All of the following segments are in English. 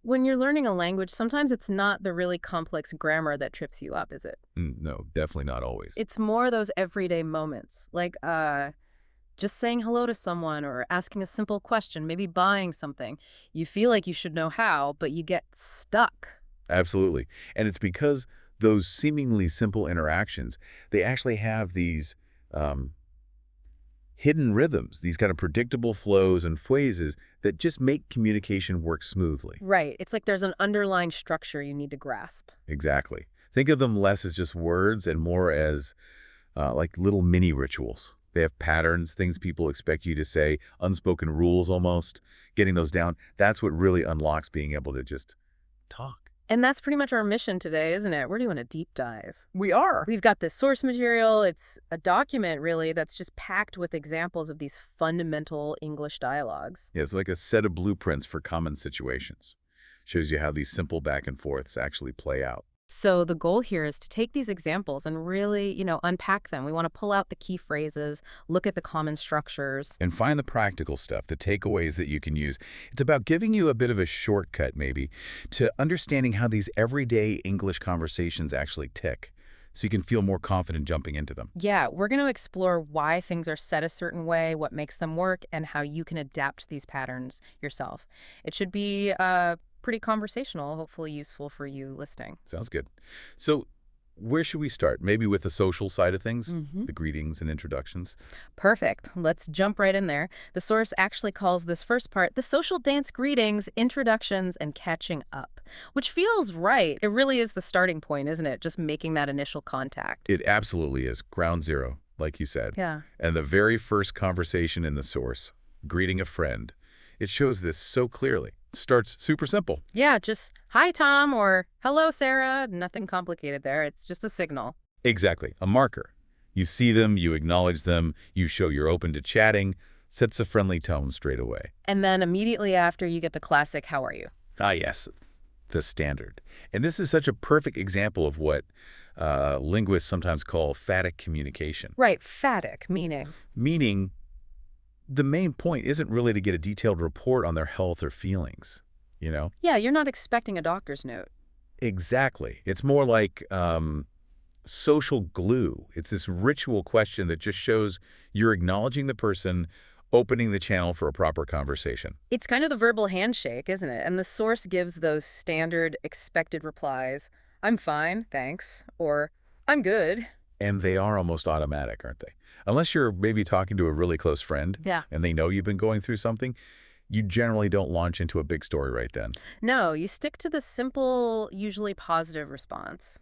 When you're learning a language, sometimes it's not the really complex grammar that trips you up, is it? No, definitely not always. It's more those everyday moments, like just saying hello to someone or asking a simple question, maybe buying something. You feel like you should know how, but you get stuck. Absolutely. And it's because those seemingly simple interactions, they actually have these um, hidden rhythms, these kind of predictable flows and phrases that just make communication work smoothly. Right. It's like there's an underlying structure you need to grasp. Exactly. Think of them less as just words and more as like little mini rituals. They have patterns, things people expect you to say, unspoken rules almost. Getting those down, that's what really unlocks being able to just talk. And that's pretty much our mission today, isn't it? We're doing a deep dive. We are. We've got this source material. It's a document, really, that's just packed with examples of these fundamental English dialogues. Yeah, it's like a set of blueprints for common situations. Shows you how these simple back and forths actually play out. So the goal here is to take these examples and really, unpack them. We want to pull out the key phrases, look at the common structures. And find the practical stuff, the takeaways that you can use. It's about giving you a bit of a shortcut, maybe, to understanding how these everyday English conversations actually tick, so you can feel more confident jumping into them. Yeah, we're going to explore why things are said a certain way, what makes them work, and how you can adapt these patterns yourself. It should be pretty conversational, hopefully useful for you listening. Sounds good. So where should we start? Maybe with the social side of things, hmm the greetings and introductions. Perfect. Let's jump right in there. The source actually calls this first part the social dance greetings, introductions, and catching up, which feels right. It really is the starting point, isn't it? Just making that initial contact. It absolutely is ground zero, like you said. Yeah. And the very first conversation in the source, greeting a friend, it shows this so clearly. Starts super simple. Yeah, just hi, Tom, or hello, Sarah. Nothing complicated there. It's just a signal. Exactly, a marker. You see them, you acknowledge them, you show you're open to chatting, sets a friendly tone straight away. And then immediately after, you get the classic, how are you? Ah, yes, the standard. And this is such a perfect example of what linguists sometimes call phatic communication. Right, phatic, meaning. Meaning, the main point isn't really to get a detailed report on their health or feelings, you know? Yeah, you're not expecting a doctor's note. Exactly. It's more like social glue. It's this ritual question that just shows you're acknowledging the person, opening the channel for a proper conversation. It's kind of the verbal handshake, isn't it? And the source gives those standard expected replies. I'm fine, thanks. Or I'm good. And they are almost automatic, aren't they? Unless you're maybe talking to a really close friend Yeah. and they know you've been going through something, you generally don't launch into a big story right then. No, you stick to the simple, usually positive response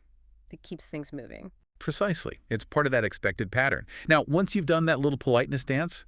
that keeps things moving. Precisely. It's part of that expected pattern. Now, once you've done that little politeness dance,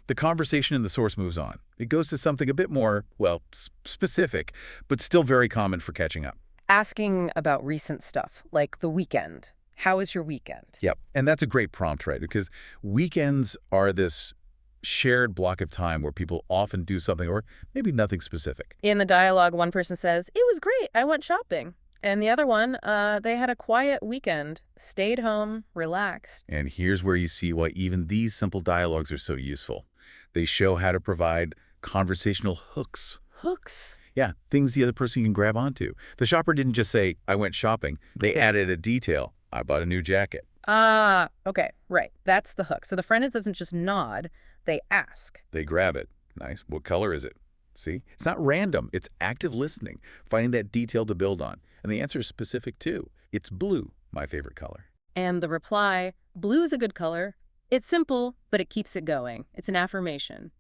the conversation in the source moves on. It goes to something a bit more, well, specific, but still very common for catching up. Asking about recent stuff, like the weekend. How was your weekend? Yep. And that's a great prompt, right? Because weekends are this shared block of time where people often do something or maybe nothing specific. In the dialogue, one person says, it was great, I went shopping. And the other one, they had a quiet weekend, stayed home, relaxed. And here's where you see why even these simple dialogues are so useful. They show how to provide conversational hooks. Hooks. Yeah, things the other person can grab onto. The shopper didn't just say, I went shopping. They added a detail. I bought a new jacket. Ah, okay, right. That's the hook. So the friend doesn't just nod, they ask. They grab it. Nice. What color is it? See? It's not random. It's active listening, finding that detail to build on. And the answer is specific, too. It's blue, my favorite color. And the reply, blue is a good color. It's simple, but it keeps it going. It's an affirmation.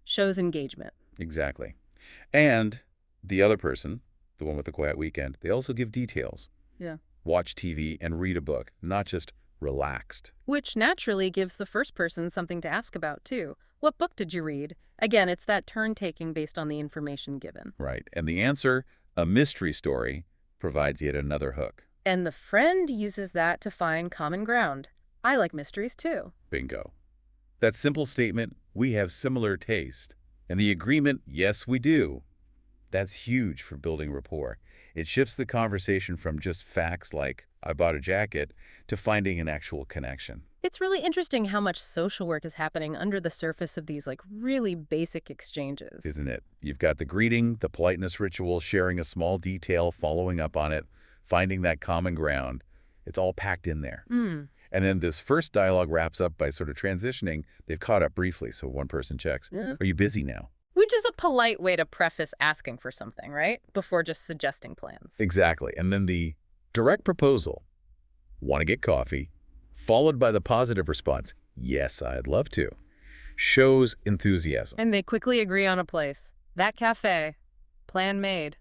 Shows engagement. Exactly. And the other person, the one with the quiet weekend, they also give details. Yeah. Watch TV and read a book, not just relaxed. Which naturally gives the first person something to ask about, too. What book did you read? Again, it's that turn-taking based on the information given. Right. And the answer, a mystery story, provides yet another hook. And the friend uses that to find common ground. I like mysteries, too. Bingo. That simple statement, we have similar taste. And the agreement, yes, we do. That's huge for building rapport. It shifts the conversation from just facts like, I bought a jacket, to finding an actual connection. It's really interesting how much social work is happening under the surface of these, like, really basic exchanges. Isn't it? You've got the greeting, the politeness ritual, sharing a small detail, following up on it, finding that common ground. It's all packed in there. Hmm. And then this first dialogue wraps up by sort of transitioning. They've caught up briefly, so one person checks, Yeah. "Are you busy now?" Which is a polite way to preface asking for something, right? Before just suggesting plans. Exactly. And then the direct proposal, "Want to get coffee?" followed by the positive response, "Yes, I'd love to," shows enthusiasm. And they quickly agree on a place. That cafe. Plan made.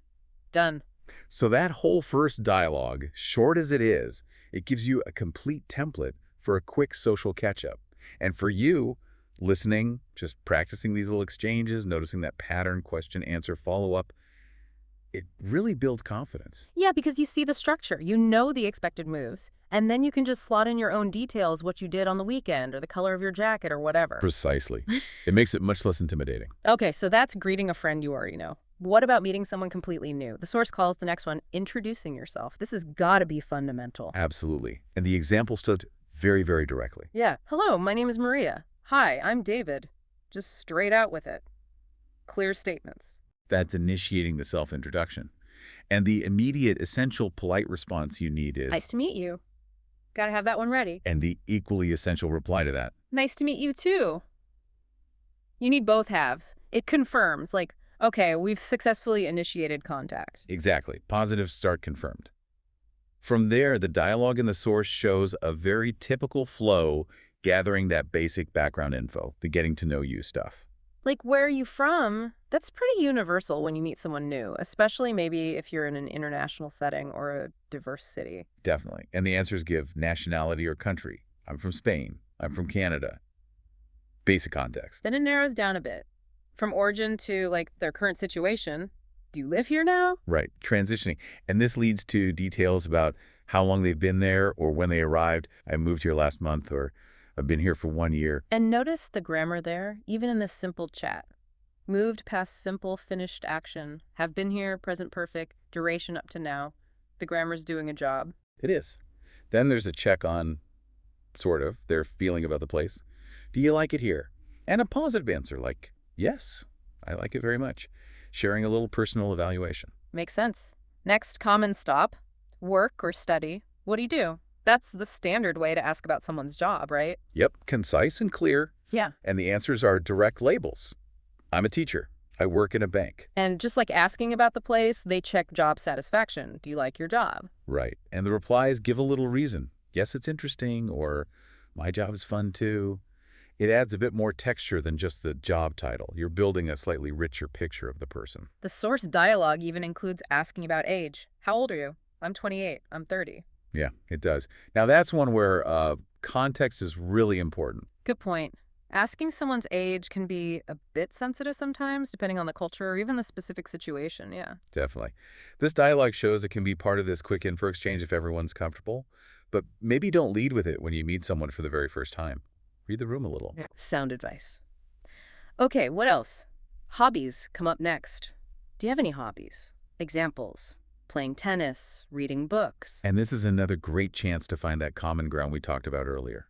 Done. So that whole first dialogue, short as it is, it gives you a complete template for a quick social catch-up. And for you, listening, just practicing these little exchanges, noticing that pattern, question, answer, follow-up, it really builds confidence. Yeah, because you see the structure. You know the expected moves. And then you can just slot in your own details, what you did on the weekend or the color of your jacket or whatever. Precisely. It makes it much less intimidating. Okay, so that's greeting a friend you already know. What about meeting someone completely new? The source calls the next one introducing yourself. This has got to be fundamental. Absolutely. And the example stood very, very directly. Yeah. Hello, my name is Maria. Hi, I'm David. Just straight out with it. Clear statements. That's initiating the self-introduction. And the immediate, essential, polite response you need is... Nice to meet you. Gotta have that one ready. And the equally essential reply to that. Nice to meet you, too. You need both halves. It confirms, like, okay, we've successfully initiated contact. Exactly. Positive start confirmed. From there, the dialogue in the source shows a very typical flow, gathering that basic background info, the getting to know you stuff. Like, where are you from? That's pretty universal when you meet someone new, especially maybe if you're in an international setting or a diverse city. Definitely. And the answers give nationality or country. I'm from Spain. I'm from Canada. Basic context. Then it narrows down a bit. From origin to, like, their current situation. Do you live here now? Right. Transitioning. And this leads to details about how long they've been there or when they arrived. I moved here last month, or I've been here for 1 year. And notice the grammar there, even in this simple chat. Moved, past simple, finished action. Have been here, present perfect, duration up to now. The grammar's doing a job. It is. Then there's a check on, sort of, their feeling about the place. Do you like it here? And a positive answer like, yes, I like it very much. Sharing a little personal evaluation. Makes sense. Next common stop. Work or study. What do you do? That's the standard way to ask about someone's job, right? Yep, concise and clear. Yeah. And the answers are direct labels. I'm a teacher. I work in a bank. And just like asking about the place, they check job satisfaction. Do you like your job? Right. And the replies give a little reason. Yes, it's interesting, or my job is fun too. It adds a bit more texture than just the job title. You're building a slightly richer picture of the person. The source dialogue even includes asking about age. How old are you? I'm 28. I'm 30. Yeah, it does. Now, that's one where context is really important. Good point. Asking someone's age can be a bit sensitive sometimes, depending on the culture or even the specific situation, yeah. Definitely. This dialogue shows it can be part of this quick info exchange if everyone's comfortable, but maybe don't lead with it when you meet someone for the very first time. Read the room a little. Yeah. Sound advice. Okay, what else? Hobbies come up next. Do you have any hobbies? Examples. Playing tennis, reading books. And this is another great chance to find that common ground we talked about earlier.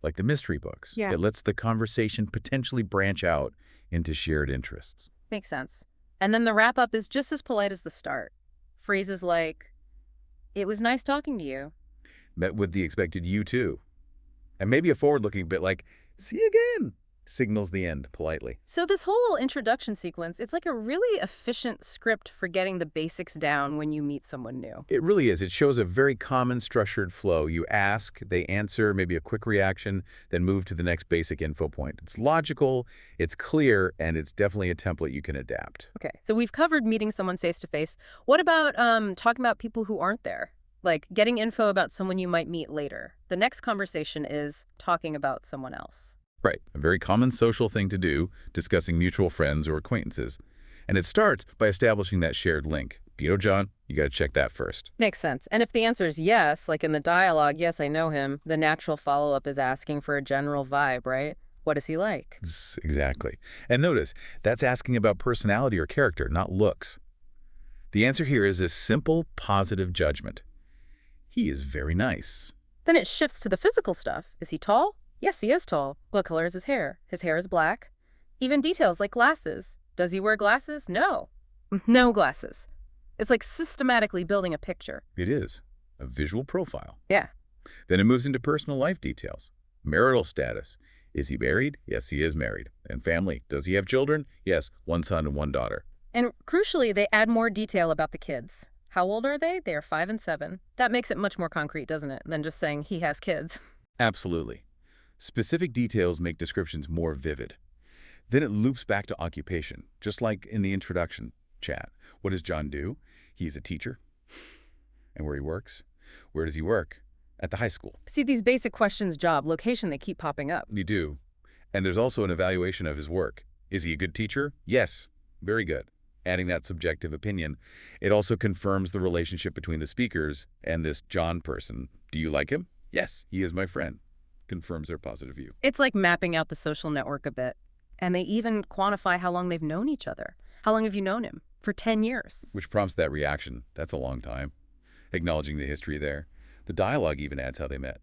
Like the mystery books. Yeah. It lets the conversation potentially branch out into shared interests. Makes sense. And then the wrap-up is just as polite as the start. Phrases like, it was nice talking to you. Met with the expected you too. And maybe a forward-looking bit like, see you again, signals the end politely. So this whole introduction sequence, it's like a really efficient script for getting the basics down when you meet someone new. It really is. It shows a very common structured flow. You ask, they answer, maybe a quick reaction, then move to the next basic info point. It's logical, it's clear, and it's definitely a template you can adapt. Okay, so we've covered meeting someone face-to-face. What about talking about people who aren't there? Like getting info about someone you might meet later. The next conversation is talking about someone else. Right, a very common social thing to do, discussing mutual friends or acquaintances. And it starts by establishing that shared link. You know John, you got to check that first. Makes sense. And if the answer is yes, like in the dialogue, yes, I know him, the natural follow-up is asking for a general vibe, right? What is he like? Exactly. And notice, that's asking about personality or character, not looks. The answer here is a simple, positive judgment. He is very nice. Then it shifts to the physical stuff. Is he tall? Yes, he is tall. What color is his hair? His hair is black. Even details like glasses. Does he wear glasses? No. No glasses. It's like systematically building a picture. It is a visual profile. Yeah. Then it moves into personal life details. Marital status. Is he married? Yes, he is married. And family. Does he have children? Yes, one son and one daughter. And crucially, they add more detail about the kids. How old are they? They are 5 and 7. That makes it much more concrete, doesn't it, than just saying he has kids. Absolutely. Specific details make descriptions more vivid. Then it loops back to occupation, just like in the introduction chat. What does John do? He's a teacher. And where he works? Where does he work? At the high school. See, these basic questions, job, location, they keep popping up. You do. And there's also an evaluation of his work. Is he a good teacher? Yes. Very good. Adding that subjective opinion, it also confirms the relationship between the speakers and this John person. Do you like him? Yes, he is my friend. Confirms their positive view. It's like mapping out the social network a bit. And they even quantify how long they've known each other. How long have you known him? For 10 years. Which prompts that reaction. That's a long time. Acknowledging the history there. The dialogue even adds how they met.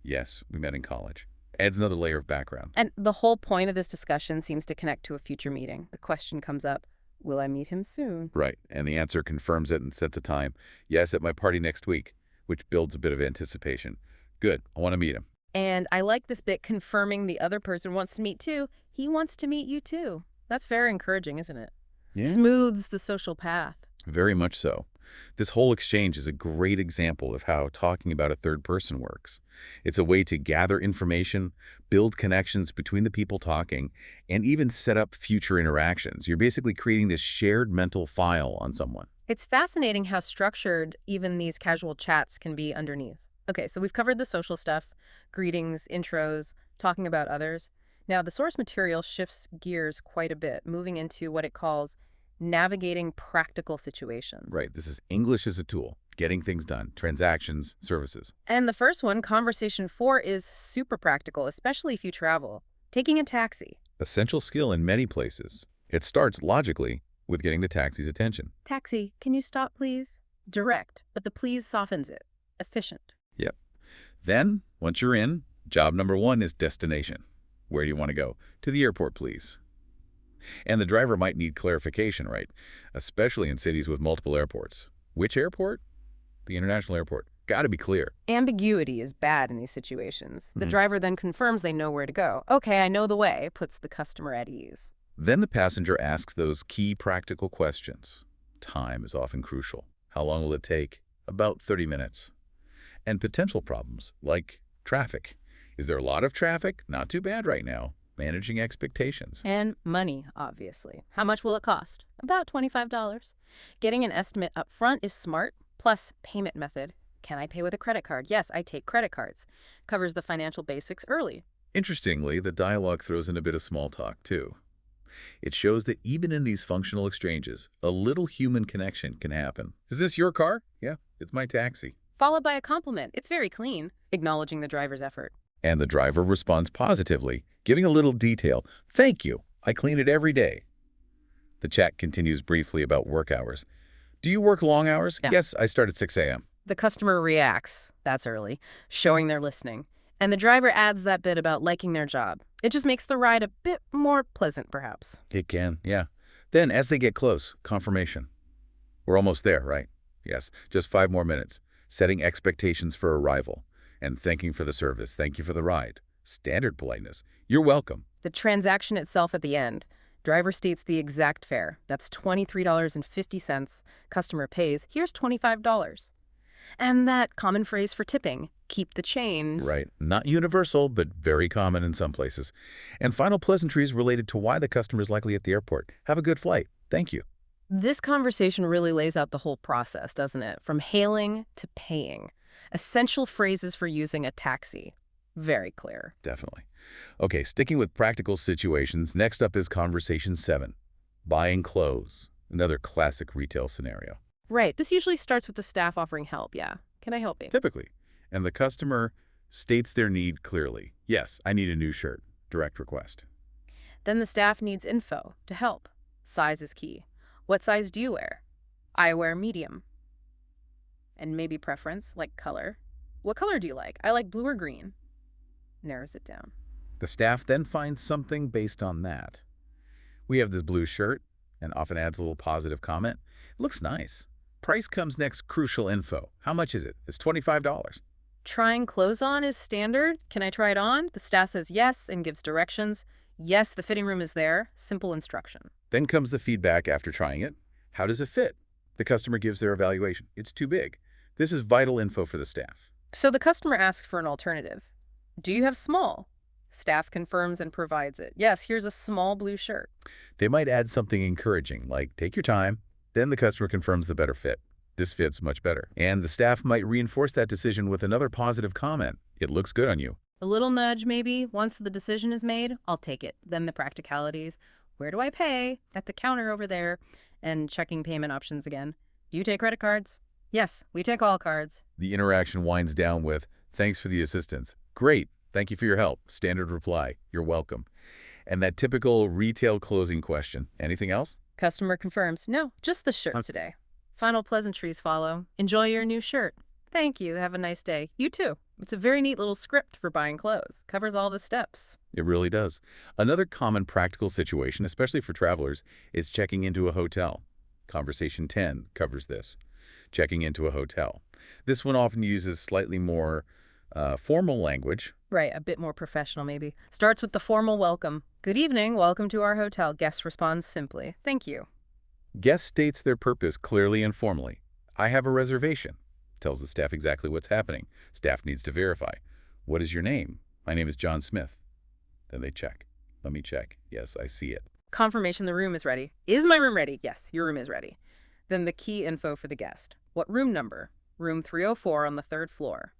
Yes, we met in college. Adds another layer of background. And the whole point of this discussion seems to connect to a future meeting. The question comes up, will I meet him soon? Right, and the answer confirms it and sets a time. Yes, at my party next week, which builds a bit of anticipation. Good, I want to meet him. And I like this bit confirming the other person wants to meet too. He wants to meet you too. That's very encouraging, isn't it? Yeah. Smooths the social path. Very much so. This whole exchange is a great example of how talking about a third person works. It's a way to gather information, build connections between the people talking, and even set up future interactions. You're basically creating this shared mental file on someone. It's fascinating how structured even these casual chats can be underneath. Okay, so we've covered the social stuff, greetings, intros, talking about others. Now, the source material shifts gears quite a bit, moving into what it calls navigating practical situations. Right, this is English as a tool, getting things done, transactions, services. And the first one, conversation 4, is super practical, especially if you travel. Taking a taxi. Essential skill in many places. It starts, logically, with getting the taxi's attention. Taxi, can you stop, please? Direct, but the please softens it. Efficient. Yep. Then, once you're in, job number 1 is destination. Where do you want to go? To the airport, please. And the driver might need clarification, right? Especially in cities with multiple airports. Which airport? The international airport. Got to be clear. Ambiguity is bad in these situations. The driver then confirms they know where to go. Okay, I know the way, puts the customer at ease. Then the passenger asks those key practical questions. Time is often crucial. How long will it take? About 30 minutes. And potential problems, like traffic. Is there a lot of traffic? Not too bad right now. Managing expectations. And money, obviously. How much will it cost? About $25. Getting an estimate up front is smart. Plus, payment method. Can I pay with a credit card? Yes, I take credit cards. Covers the financial basics early. Interestingly, the dialogue throws in a bit of small talk, too. It shows that even in these functional exchanges, a little human connection can happen. Is this your car? Yeah, it's my taxi. Followed by a compliment. It's very clean, acknowledging the driver's effort. And the driver responds positively, giving a little detail. Thank you. I clean it every day. The chat continues briefly about work hours. Do you work long hours? Yeah. Yes, I start at 6 a.m. The customer reacts. That's early, showing they're listening. And the driver adds that bit about liking their job. It just makes the ride a bit more pleasant, perhaps. It can, yeah. Then, as they get close, confirmation. We're almost there, right? Yes, just 5 more minutes. Setting expectations for arrival. And thanking for the service. Thank you for the ride. Standard politeness. You're welcome. The transaction itself at the end. Driver states the exact fare. That's $23.50. Customer pays. Here's $25. And that common phrase for tipping, keep the change. Right. Not universal, but very common in some places. And final pleasantries related to why the customer is likely at the airport. Have a good flight. Thank you. This conversation really lays out the whole process, doesn't it? From hailing to paying. Essential phrases for using a taxi. Very clear. Definitely. Okay, sticking with practical situations, next up is conversation 7. Buying clothes. Another classic retail scenario. Right. This usually starts with the staff offering help, yeah. Can I help you? Typically. And the customer states their need clearly. Yes, I need a new shirt. Direct request. Then the staff needs info to help. Size is key. What size do you wear? I wear medium. And maybe preference, like color. What color do you like? I like blue or green. Narrows it down. The staff then finds something based on that. We have this blue shirt, and often adds a little positive comment. It looks nice. Price comes next, crucial info. How much is it? It's $25. Trying clothes on is standard. Can I try it on? The staff says yes and gives directions. Yes, the fitting room is there. Simple instruction. Then comes the feedback after trying it. How does it fit? The customer gives their evaluation. It's too big. This is vital info for the staff. So the customer asks for an alternative. Do you have small? Staff confirms and provides it. Yes, here's a small blue shirt. They might add something encouraging, like take your time. Then the customer confirms the better fit. This fits much better. And the staff might reinforce that decision with another positive comment. It looks good on you. A little nudge, maybe. Once the decision is made, I'll take it. Then the practicalities. Where do I pay? At the counter over there. And checking payment options again. Do you take credit cards? Yes, we take all cards. The interaction winds down with, thanks for the assistance. Great. Thank you for your help. Standard reply. You're welcome. And that typical retail closing question. Anything else? Customer confirms. No, just the shirt today. Final pleasantries follow. Enjoy your new shirt. Thank you. Have a nice day. You too. It's a very neat little script for buying clothes. Covers all the steps. It really does. Another common practical situation, especially for travelers, is checking into a hotel. Conversation 10 covers this. Checking into a hotel. This one often uses slightly more formal language. Right, a bit more professional maybe. Starts with the formal welcome. Good evening, welcome to our hotel. Guest responds simply, thank you. Guest states their purpose clearly and formally. I have a reservation. Tells the staff exactly what's happening. Staff needs to verify. What is your name? My name is John Smith. Then they check. Let me check. Yes, I see it. Confirmation the room is ready. Is my room ready? Yes, your room is ready. Then the key info for the guest. What room number? Room 304 on the 3rd floor.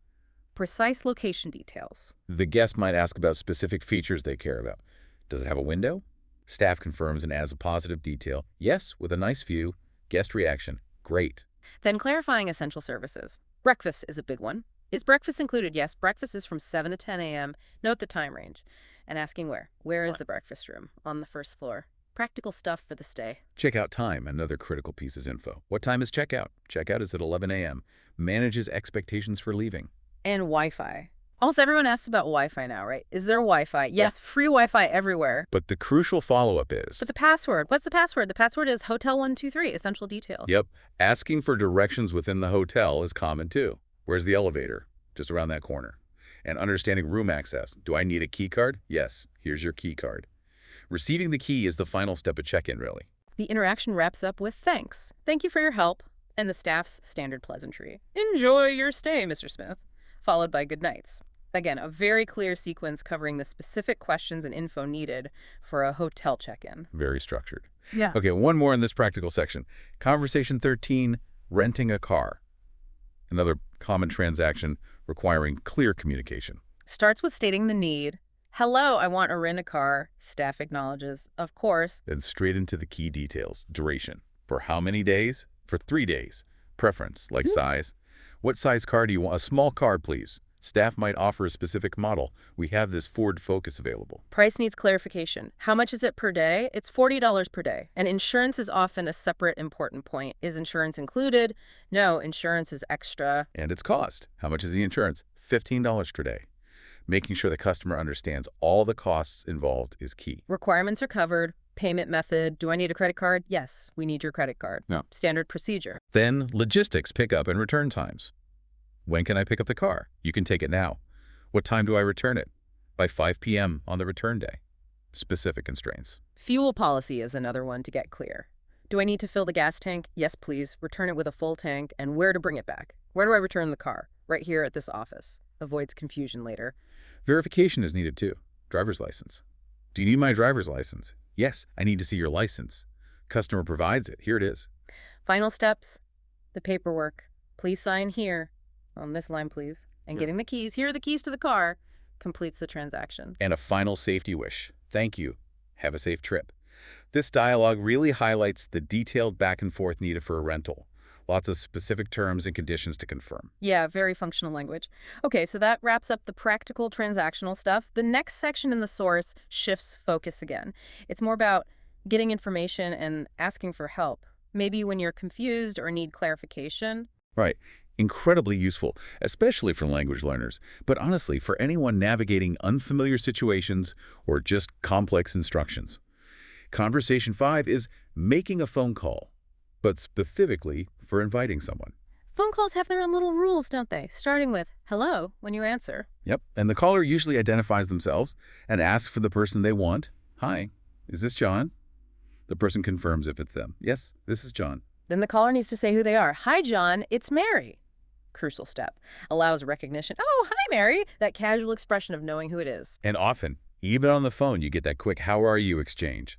Precise location details. The guest might ask about specific features they care about. Does it have a window? Staff confirms and adds a positive detail. Yes, with a nice view. Guest reaction. Great. Then clarifying essential services. Breakfast is a big one. Is breakfast included? Yes, breakfast is from 7 to 10 a.m. Note the time range. And asking where. Where is the breakfast room? On the 1st floor. Practical stuff for the stay. Checkout time, another critical piece is info. What time is checkout? Checkout is at 11 a.m. Manages expectations for leaving. And Wi-Fi. Almost everyone asks about Wi-Fi now, right? Is there Wi-Fi? Yes, free Wi-Fi everywhere. But the crucial follow-up is... But the password. What's the password? The password is Hotel123, essential detail. Yep. Asking for directions within the hotel is common too. Where's the elevator? Just around that corner. And understanding room access. Do I need a key card? Yes. Here's your key card. Receiving the key is the final step of check-in, really. The interaction wraps up with thanks. Thank you for your help. And the staff's standard pleasantry. Enjoy your stay, Mr. Smith. Followed by good nights. Again, a very clear sequence covering the specific questions and info needed for a hotel check-in. Very structured. Yeah. Okay, one more in this practical section. Conversation 13, renting a car. Another common transaction requiring clear communication. Starts with stating the need. Hello, I want to rent a car. Staff acknowledges, of course. Then straight into the key details. Duration. For how many days? For 3 days. Preference, like size. What size car do you want? A small car, please. Staff might offer a specific model. We have this Ford Focus available. Price needs clarification. How much is it per day? It's $40 per day. And insurance is often a separate important point. Is insurance included? No, insurance is extra. And its cost. How much is the insurance? $15 per day. Making sure the customer understands all the costs involved is key. Requirements are covered. Payment method. Do I need a credit card? Yes, we need your credit card. No. Standard procedure. Then logistics, pickup and return times. When can I pick up the car? You can take it now. What time do I return it? By 5 p.m. on the return day. Specific constraints. Fuel policy is another one to get clear. Do I need to fill the gas tank? Yes, please. Return it with a full tank. And where to bring it back? Where do I return the car? Right here at this office. Avoids confusion later. Verification is needed too. Driver's license. Do you need my driver's license? Yes, I need to see your license. Customer provides it. Here it is. Final steps. The paperwork. Please sign here. On this line, please. And getting the keys. Here are the keys to the car. Completes the transaction. And a final safety wish. Thank you. Have a safe trip. This dialogue really highlights the detailed back and forth needed for a rental. Lots of specific terms and conditions to confirm. Yeah, very functional language. Okay, so that wraps up the practical transactional stuff. The next section in the source shifts focus again. It's more about getting information and asking for help. Maybe when you're confused or need clarification. Right. Incredibly useful, especially for language learners, but honestly, for anyone navigating unfamiliar situations or just complex instructions. Conversation 5 is making a phone call, but specifically for inviting someone. Phone calls have their own little rules, don't they? Starting with hello when you answer. Yep, and the caller usually identifies themselves and asks for the person they want. Hi, is this John? The person confirms if it's them. Yes, this is John. Then the caller needs to say who they are. Hi, John, it's Mary. Crucial step. Allows recognition. Oh, hi, Mary. That casual expression of knowing who it is. And often, even on the phone, you get that quick how are you exchange.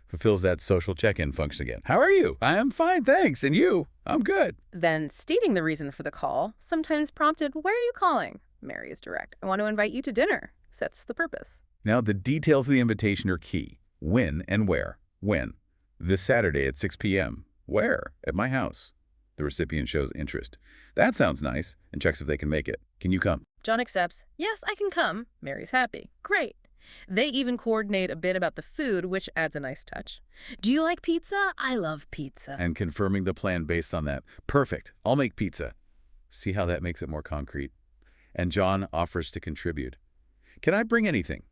Fulfills that social check-in function again. How are you? I am fine, thanks. And you? I'm good. Then stating the reason for the call, sometimes prompted, where are you calling? Mary is direct. I want to invite you to dinner. Sets the purpose. Now, the details of the invitation are key. When and where. When? This Saturday at 6 p.m. Where? At my house. The recipient shows interest. That sounds nice, and checks if they can make it. Can you come? John accepts. Yes, I can come. Mary's happy. Great. They even coordinate a bit about the food, which adds a nice touch. Do you like pizza? I love pizza. And confirming the plan based on that. Perfect. I'll make pizza. See how that makes it more concrete? And John offers to contribute. Can I bring anything?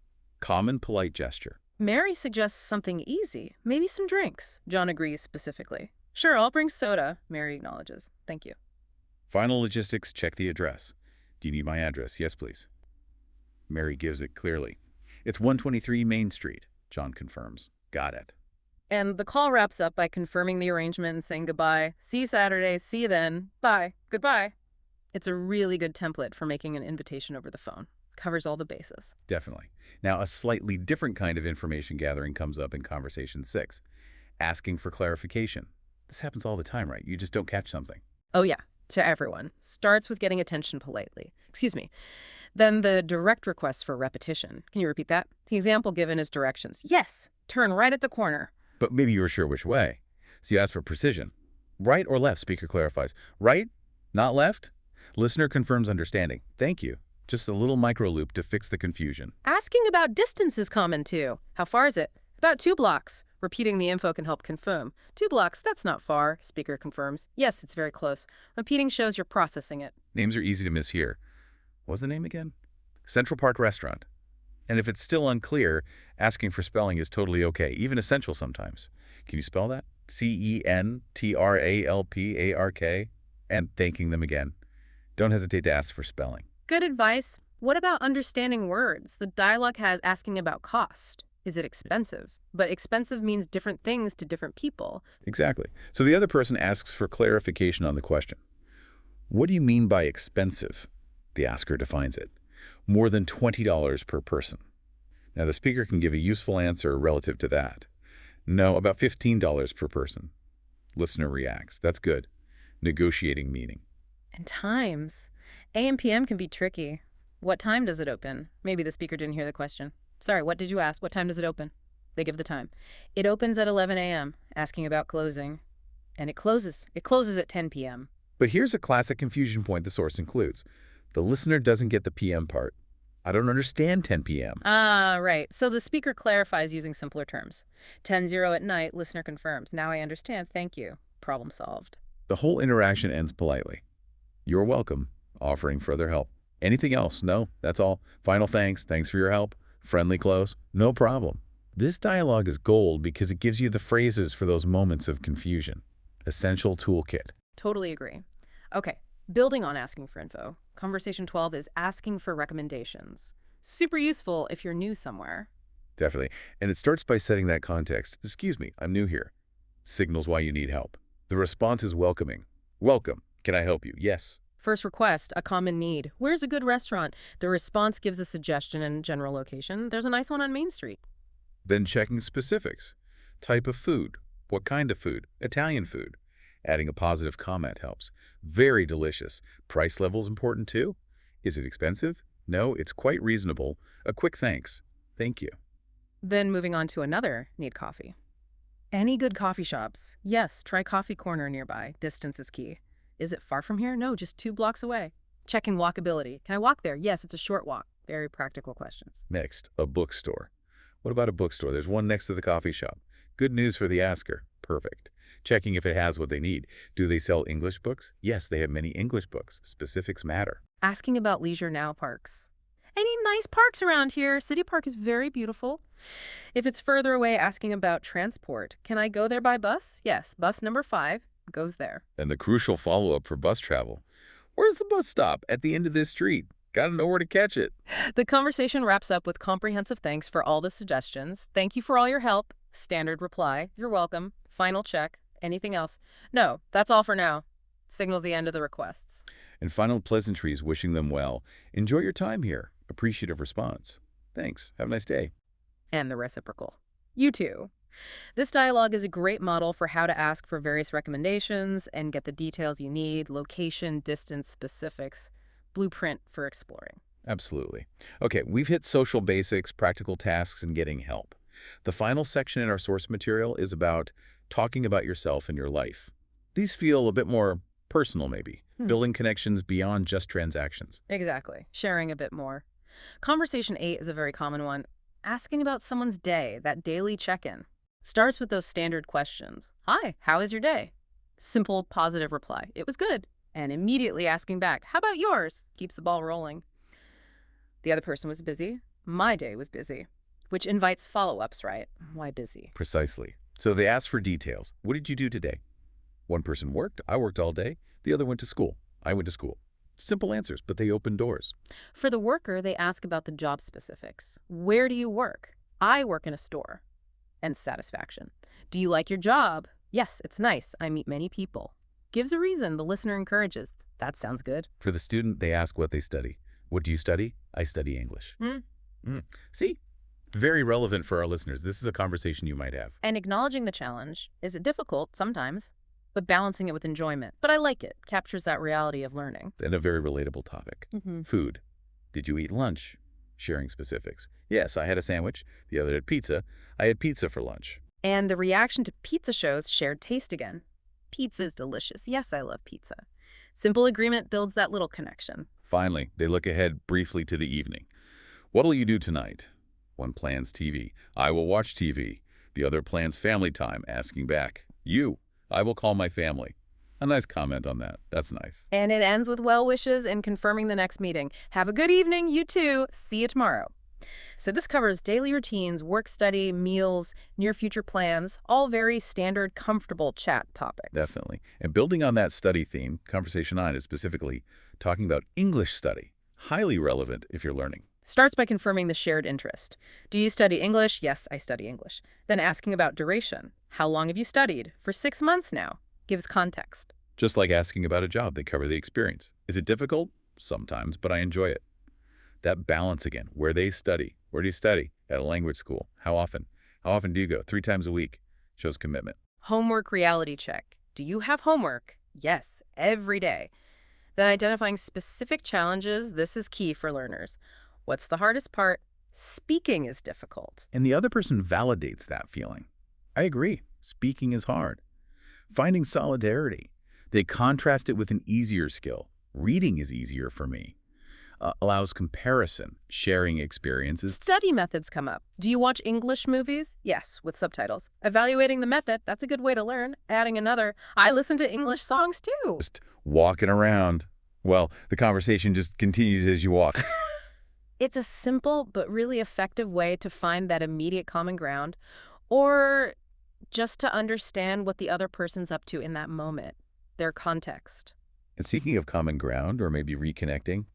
Common polite gesture. Mary suggests something easy, maybe some drinks. John agrees specifically. Sure, I'll bring soda, Mary acknowledges. Thank you. Final logistics, check the address. Do you need my address? Yes, please. Mary gives it clearly. It's 123 Main Street, John confirms. Got it. And the call wraps up by confirming the arrangement and saying goodbye. See you Saturday, see you then, bye, goodbye. It's a really good template for making an invitation over the phone. Covers all the bases. Definitely. Now, a slightly different kind of information gathering comes up in Conversation 6. Asking for clarification. This happens all the time, right? You just don't catch something. Oh yeah, to everyone. Starts with getting attention politely. Excuse me. Then the direct request for repetition. Can you repeat that? The example given is directions. Yes, turn right at the corner. But maybe you were sure which way. So you ask for precision. Right or left, speaker clarifies. Right, not left? Listener confirms understanding. Thank you. Just a little micro loop to fix the confusion. Asking about distance is common too. How far is it? About 2 blocks. Repeating the info can help confirm. 2 blocks, that's not far, speaker confirms. Yes, it's very close. Repeating shows you're processing it. Names are easy to miss here. What's the name again? Central Park Restaurant. And if it's still unclear, asking for spelling is totally okay, even essential sometimes. Can you spell that? Centralpark. And thanking them again. Don't hesitate to ask for spelling. Good advice. What about understanding words? The dialogue has asking about cost. Is it expensive? But expensive means different things to different people. Exactly. So the other person asks for clarification on the question. What do you mean by expensive? The asker defines it. More than $20 per person. Now the speaker can give a useful answer relative to that. No, about $15 per person. Listener reacts. That's good. Negotiating meaning. And times. AM PM can be tricky. What time does it open? Maybe the speaker didn't hear the question. Sorry, what did you ask? What time does it open? They give the time. It opens at 11 a.m., asking about closing. And it closes. It closes at 10 p.m. But here's a classic confusion point the source includes. The listener doesn't get the PM part. I don't understand 10 p.m. Ah, right. So the speaker clarifies using simpler terms. 10:0 at night, listener confirms. Now I understand. Thank you. Problem solved. The whole interaction ends politely. You're welcome, offering further help. Anything else? No, that's all. Final thanks. Thanks for your help. Friendly close. No problem. This dialogue is gold because it gives you the phrases for those moments of confusion. Essential toolkit. Totally agree. Okay, building on asking for info. Conversation 12 is asking for recommendations. Super useful if you're new somewhere. Definitely. And it starts by setting that context. Excuse me, I'm new here. Signals why you need help. The response is welcoming. Welcome. Can I help you? Yes. First request, a common need. Where's a good restaurant? The response gives a suggestion and general location. There's a nice one on Main Street. Then checking specifics. Type of food. What kind of food? Italian food. Adding a positive comment helps. Very delicious. Price level's important too. Is it expensive? No, it's quite reasonable. A quick thanks. Thank you. Then moving on to another, need coffee. Any good coffee shops? Yes, try Coffee Corner nearby. Distance is key. Is it far from here? No, just 2 blocks away. Checking walkability. Can I walk there? Yes, it's a short walk. Very practical questions. Next, a bookstore. What about a bookstore? There's one next to the coffee shop. Good news for the asker. Perfect. checking if it has what they need. Do they sell English books? Yes, they have many English books. Specifics matter. Asking about leisure now parks. Any nice parks around here? City Park is very beautiful. If it's further away, asking about transport. Can I go there by bus? Yes, bus number 5 goes there. And the crucial follow-up for bus travel. Where's the bus stop? At the end of this street. Gotta know where to catch it. The conversation wraps up with comprehensive thanks for all the suggestions. Thank you for all your help. Standard reply. You're welcome. Final check. Anything else? No, that's all for now. Signals the end of the requests. And final pleasantries wishing them well. Enjoy your time here. Appreciative response. Thanks. Have a nice day. And the reciprocal. You too. This dialogue is a great model for how to ask for various recommendations and get the details you need, location, distance, specifics, blueprint for exploring. Absolutely. Okay, we've hit social basics, practical tasks, and getting help. The final section in our source material is about talking about yourself and your life. These feel a bit more personal, maybe, building connections beyond just transactions. Exactly. Sharing a bit more. Conversation 8 is a very common one. Asking about someone's day, that daily check-in. Starts with those standard questions. Hi, how is your day? Simple, positive reply. It was good. And immediately asking back, how about yours? Keeps the ball rolling. The other person was busy. My day was busy. Which invites follow-ups, right? Why busy? Precisely. So they ask for details. What did you do today? One person worked. I worked all day. The other went to school. I went to school. Simple answers, but they open doors. For the worker, they ask about the job specifics. Where do you work? I work in a store. And satisfaction. Do you like your job? Yes, it's nice. I meet many people. Gives a reason. The listener encourages. That sounds good. For the student, they ask what they study. What do you study? I study English. See? Very relevant for our listeners. This is a conversation you might have. And acknowledging the challenge. Is it difficult? Sometimes. But balancing it with enjoyment. But I like it. Captures that reality of learning. And a very relatable topic. Food. Did you eat lunch? Sharing specifics. Yes, I had a sandwich. The other had pizza. I had pizza for lunch. And the reaction to pizza shows shared taste again. Pizza is delicious. Yes, I love pizza. Simple agreement builds that little connection. Finally, they look ahead briefly to the evening. What'll you do tonight? One plans TV. I will watch TV. The other plans family time, asking back. You. I will call my family. A nice comment on that. That's nice. And it ends with well wishes and confirming the next meeting. Have a good evening, you too. See you tomorrow. So this covers daily routines, work study, meals, near future plans, all very standard, comfortable chat topics. Definitely. And building on that study theme, Conversation 9 is specifically talking about English study. Highly relevant if you're learning. Starts by confirming the shared interest. Do you study English? Yes, I study English. Then asking about duration. How long have you studied? For 6 months now. Gives context. Just like asking about a job, they cover the experience. Is it difficult? Sometimes, but I enjoy it. That balance again, where they study. Where do you study? At a language school. How often? How often do you go? 3 times a week. Shows commitment. Homework reality check. Do you have homework? Yes, every day. Then identifying specific challenges. This is key for learners. What's the hardest part? Speaking is difficult. And the other person validates that feeling. I agree. Speaking is hard. Finding solidarity. They contrast it with an easier skill. Reading is easier for me. Allows comparison, sharing experiences. Study methods come up. Do you watch English movies? Yes, with subtitles. Evaluating the method, that's a good way to learn. Adding another, I listen to English songs too. Just walking around. Well, the conversation just continues as you walk. It's a simple but really effective way to find that immediate common ground or just to understand what the other person's up to in that moment, their context. And speaking of common ground or maybe reconnecting,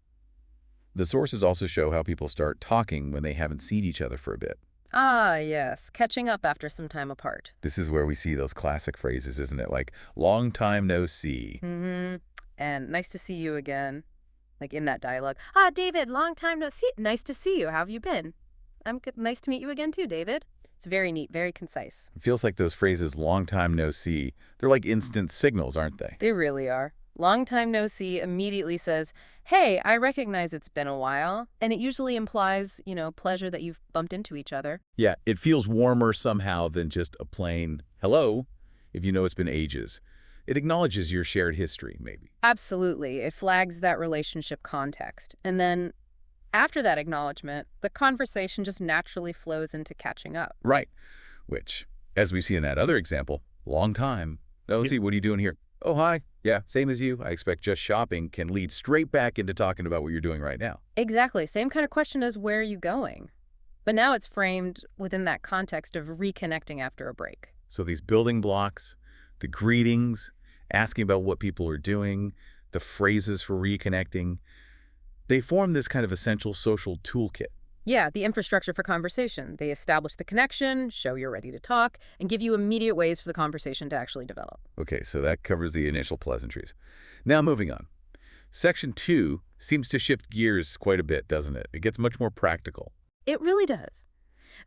the sources also show how people start talking when they haven't seen each other for a bit. Ah, yes, catching up after some time apart. This is where we see those classic phrases, isn't it? Like, long time no see. And nice to see you again. Like in that dialogue. Ah, David, long time no see. Nice to see you. How have you been? I'm good. Nice to meet you again too, David. It's very neat, very concise. It feels like those phrases, long time no see, they're like instant signals, aren't they? They really are. Long time no see immediately says, hey, I recognize it's been a while. And it usually implies, pleasure that you've bumped into each other. Yeah, it feels warmer somehow than just a plain hello, if you know it's been ages. It acknowledges your shared history, maybe. Absolutely. It flags that relationship context. And then after that acknowledgement, the conversation just naturally flows into catching up. Right. Which, as we see in that other example, long time, Oh, let's see, what are you doing here? Oh, hi. Yeah, same as you. I expect just shopping can lead straight back into talking about what you're doing right now. Exactly. Same kind of question as where are you going? But now it's framed within that context of reconnecting after a break. So these building blocks, the greetings, asking about what people are doing, the phrases for reconnecting, they form this kind of essential social toolkit. Yeah, the infrastructure for conversation. They establish the connection, show you're ready to talk, and give you immediate ways for the conversation to actually develop. Okay, so that covers the initial pleasantries. Now moving on. Section 2 seems to shift gears quite a bit, doesn't it? It gets much more practical. It really does.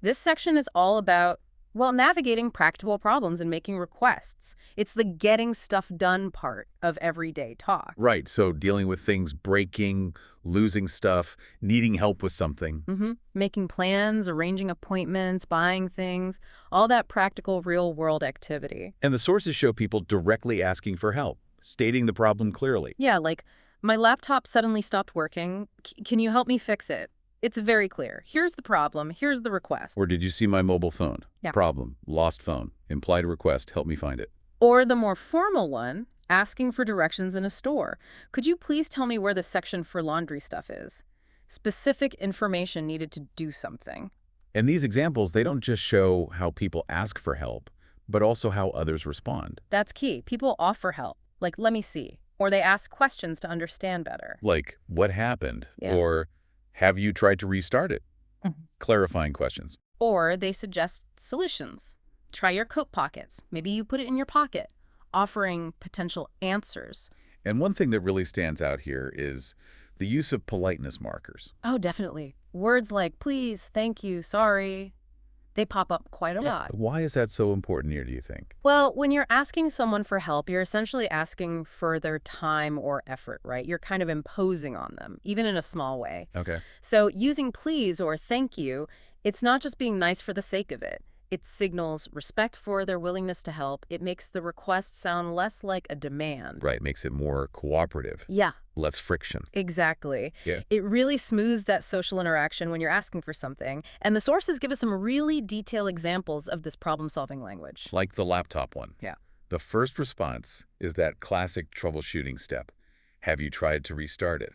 This section is all about, well, navigating practical problems and making requests. It's the getting stuff done part of everyday talk. Right, so dealing with things breaking, losing stuff, needing help with something. Making plans, arranging appointments, buying things, all that practical real-world activity. And the sources show people directly asking for help, stating the problem clearly. Yeah, like, my laptop suddenly stopped working. Can you help me fix it? It's very clear. Here's the problem. Here's the request. Or did you see my mobile phone? Yeah. Problem, lost phone, implied request, help me find it. Or the more formal one, asking for directions in a store. Could you please tell me where the section for laundry stuff is? Specific information needed to do something. And these examples, they don't just show how people ask for help, but also how others respond. That's key. People offer help, like, let me see. Or they ask questions to understand better. Like, what happened? Yeah. Or, have you tried to restart it? Mhm. Clarifying questions. Or they suggest solutions. Try your coat pockets. Maybe you put it in your pocket, offering potential answers. And one thing that really stands out here is the use of politeness markers. Oh, definitely. Words like please, thank you, sorry, they pop up quite a lot. Why is that so important here, do you think? Well, when you're asking someone for help, you're essentially asking for their time or effort, right? You're kind of imposing on them, even in a small way. Okay. So using please or thank you, it's not just being nice for the sake of it. It signals respect for their willingness to help. It makes the request sound less like a demand. Right, makes it more cooperative, Yeah, less friction. exactly. Yeah. It really smooths that social interaction when you're asking for something. And the sources give us some really detailed examples of this problem-solving language. Like the laptop one. Yeah. The first response is that classic troubleshooting step. Have you tried to restart it?